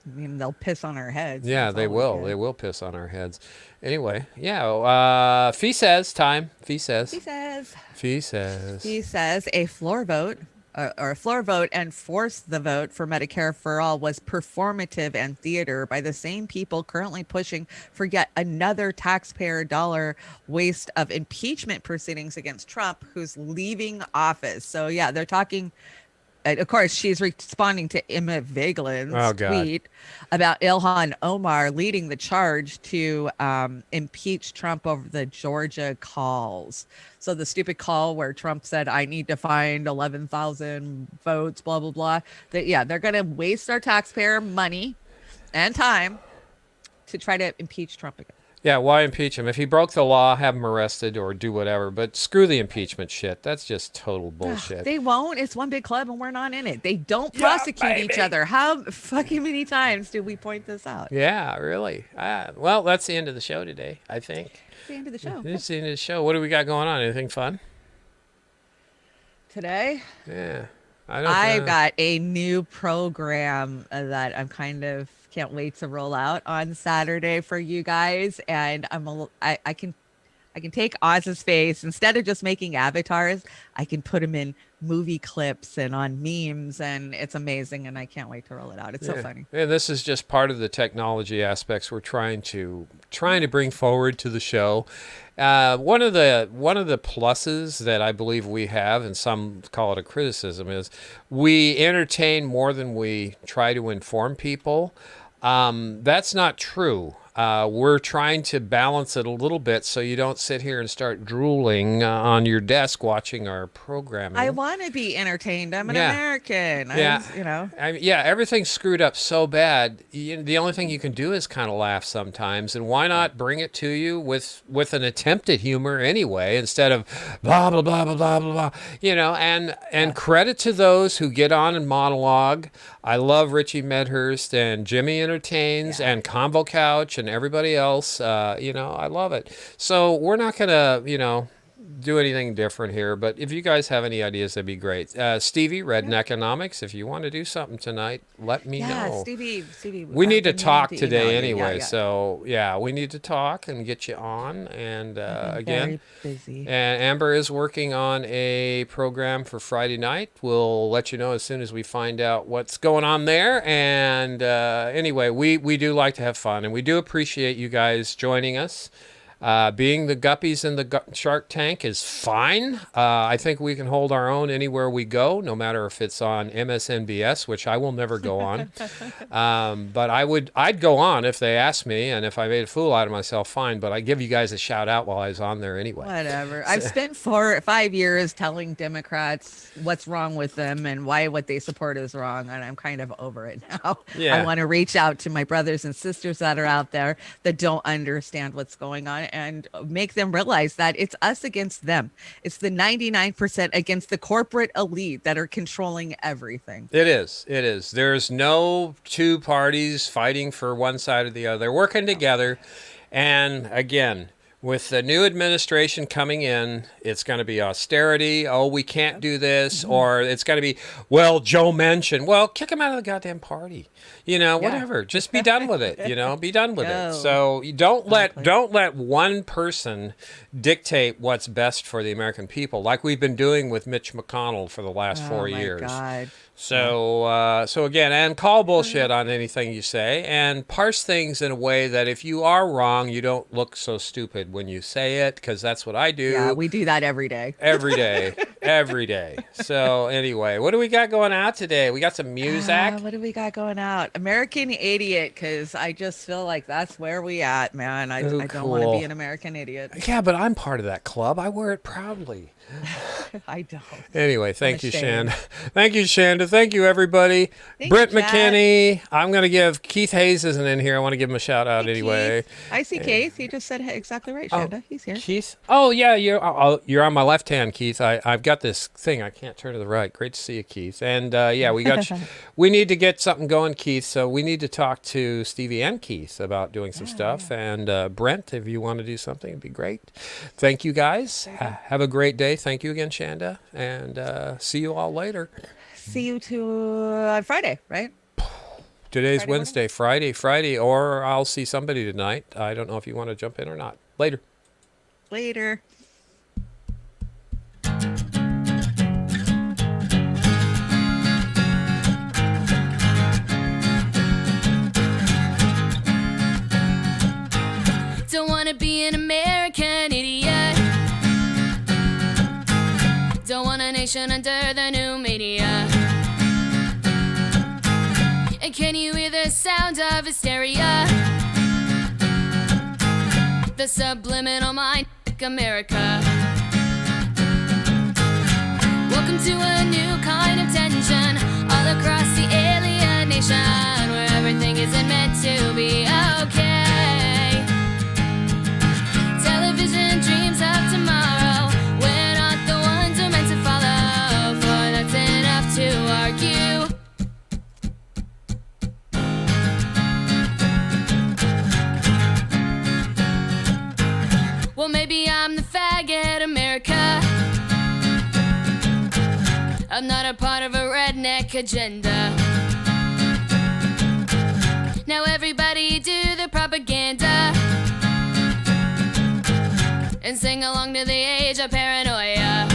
[SPEAKER 3] I mean, they'll piss on our heads.
[SPEAKER 1] Yeah,
[SPEAKER 3] That's
[SPEAKER 1] they
[SPEAKER 3] all we
[SPEAKER 1] will.
[SPEAKER 3] get.
[SPEAKER 1] They will piss on our heads. Anyway, yeah. Fee says time. Fee says.
[SPEAKER 3] He says.
[SPEAKER 1] Fee says.
[SPEAKER 3] He says a floor vote and force the vote for Medicare for all was performative and theater by the same people currently pushing for yet another taxpayer dollar waste of impeachment proceedings against Trump, who's leaving office. So yeah, they're talking. Of course, she's responding to Emma Vigeland's tweet about Ilhan Omar leading the charge to impeach Trump over the Georgia calls. So the stupid call where Trump said, "I need to find 11,000 votes, blah, blah, blah." They're going to waste our taxpayer money and time to try to impeach Trump again.
[SPEAKER 1] Yeah, why impeach him? If he broke the law, have him arrested or do whatever. But screw the impeachment shit. That's just total bullshit.
[SPEAKER 3] They won't. It's one big club and we're not in it. They don't prosecute each other. How fucking many times do we point this out?
[SPEAKER 1] Yeah, really. Well, that's the end of the show today, I think.
[SPEAKER 3] It's the end of the show.
[SPEAKER 1] It's the end of the show. What do we got going on? Anything fun?
[SPEAKER 3] Today?
[SPEAKER 1] Yeah.
[SPEAKER 3] I've got a new program that I'm kind of can't wait to roll out on Saturday for you guys. And I can take Oz's face instead of just making avatars. I can put him in movie clips and on memes, and it's amazing. And I can't wait to roll it out. It's so funny.
[SPEAKER 1] And this is just part of the technology aspects we're trying to bring forward to the show. One of the pluses that I believe we have, and some call it a criticism, is we entertain more than we try to inform people. That's not true. We're trying to balance it a little bit so you don't sit here and start drooling on your desk watching our programming.
[SPEAKER 3] I want to be entertained. I'm an American.
[SPEAKER 1] Everything's screwed up so bad. The only thing you can do is kind of laugh sometimes. And why not bring it to you with an attempt at humor anyway, instead of blah, blah, blah, blah, blah, blah, blah. And credit to those who get on and monologue. I love Richie Medhurst and Jimmy Entertains and Convo Couch and everybody else. I love it. So we're not going to, do anything different here. But if you guys have any ideas, that'd be great. Stevie, Redneconomics, if you want to do something tonight, let me know.
[SPEAKER 3] Yeah, Stevie.
[SPEAKER 1] We need to talk today anyway. So, we need to talk and get you on. And again,
[SPEAKER 3] very busy.
[SPEAKER 1] And Amber is working on a program for Friday night. We'll let you know as soon as we find out what's going on there. And anyway, we do like to have fun, and we do appreciate you guys joining us. Being the guppies in the Shark Tank is fine. I think we can hold our own anywhere we go, no matter if it's on MSNBS, which I will never go on. But I'd go on if they asked me, and if I made a fool out of myself, fine. But I give you guys a shout out while I was on there anyway.
[SPEAKER 3] Whatever. I've spent 4 or 5 years telling Democrats what's wrong with them and why what they support is wrong, and I'm kind of over it now.
[SPEAKER 1] Yeah.
[SPEAKER 3] I want to reach out to my brothers and sisters that are out there that don't understand what's going on and make them realize that it's us against them. It's the 99% against the corporate elite that are controlling everything.
[SPEAKER 1] It is. It is. There's no two parties fighting for one side or the other. They're working together. And again, with the new administration coming in, it's going to be austerity. Oh, we can't do this. Or it's going to be, well, Joe Manchin. Well, kick him out of the goddamn party. Whatever. Just be done with it. Be done with it. So you don't let one person dictate what's best for the American people, like we've been doing with Mitch McConnell for the last 4 years.
[SPEAKER 3] God.
[SPEAKER 1] So again, and call bullshit on anything you say, and parse things in a way that if you are wrong, you don't look so stupid when you say it, because that's what I do.
[SPEAKER 3] Yeah, we do that every day.
[SPEAKER 1] Every day. Every day. So anyway, what do we got going out today? We got some music.
[SPEAKER 3] What do we got going out? American Idiot, because I just feel like that's where we at, man. I don't want to be an American idiot.
[SPEAKER 1] Yeah, but I'm part of that club. I wear it proudly.
[SPEAKER 3] I don't.
[SPEAKER 1] Anyway, thank you, Shanda. Thank you, Shanda. Thank you, everybody. Brent McKinney. I'm going to give Keith Hayes isn't in here. I want to give him a shout out anyway.
[SPEAKER 3] Keith. I see Keith. You just said exactly right, Shanda. He's here.
[SPEAKER 1] Keith? Oh, yeah. You're on my left hand, Keith. I've got this thing. I can't turn to the right. Great to see you, Keith. And yeah, we need to get something going, Keith. So we need to talk to Stevie and Keith about doing some stuff. Yeah. And Brent, if you want to do something, it'd be great. Thank you, guys. Have a great day. Thank you again, Shanda. And see you all later.
[SPEAKER 3] See you to Friday, right?
[SPEAKER 1] Today's Friday Wednesday. Morning? Friday, or I'll see somebody tonight. I don't know if you want to jump in or not. Later.
[SPEAKER 10] Don't want to be an American idiot. Don't want a nation under the new media. And can you hear the sound of hysteria? The subliminal mind, America. Welcome to a new kind of tension all across the alien nation, where everything isn't meant to be okay. Television dreams of tomorrow, we're not the ones we're meant to follow, for that's enough to argue. Well, maybe I'm the faggot America. I'm not a part of a redneck agenda. Now everybody do the propaganda and sing along to the age of paranoia.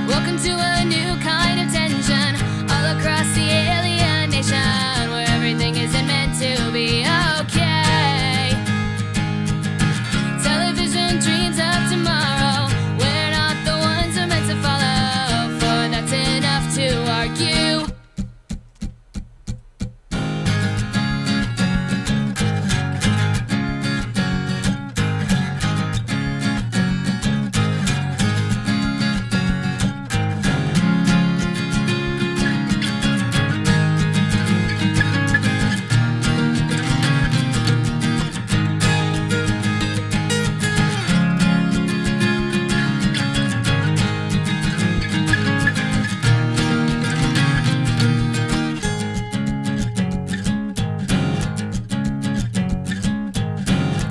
[SPEAKER 10] Welcome to a new kind of tension all across the alien nation, where everything isn't meant to be okay. Television dreams of tomorrow, we're not the ones we're meant to follow, for that's enough to argue.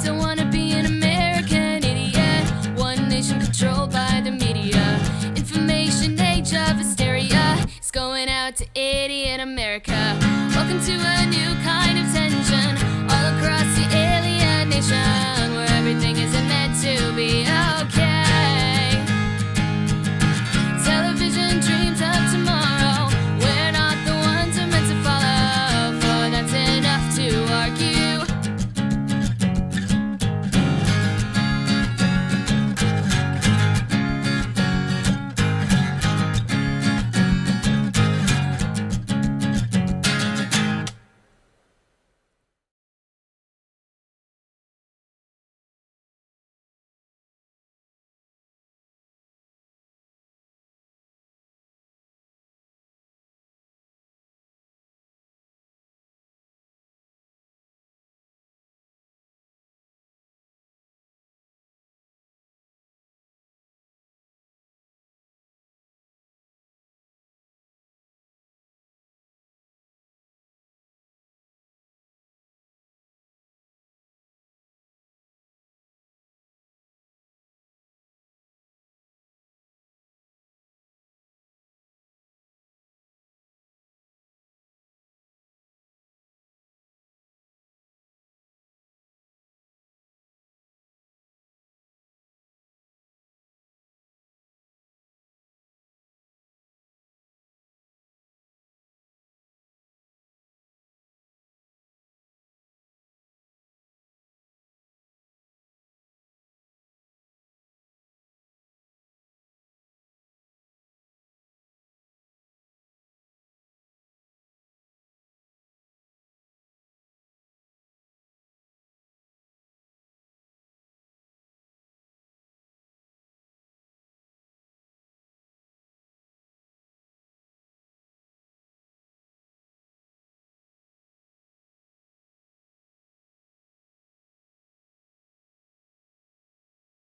[SPEAKER 10] Don't wanna be an American idiot, one nation controlled by the media. Information age of hysteria is going out to idiot America. Welcome to a new kind of tension all across the alien nation, where everything isn't meant to be okay.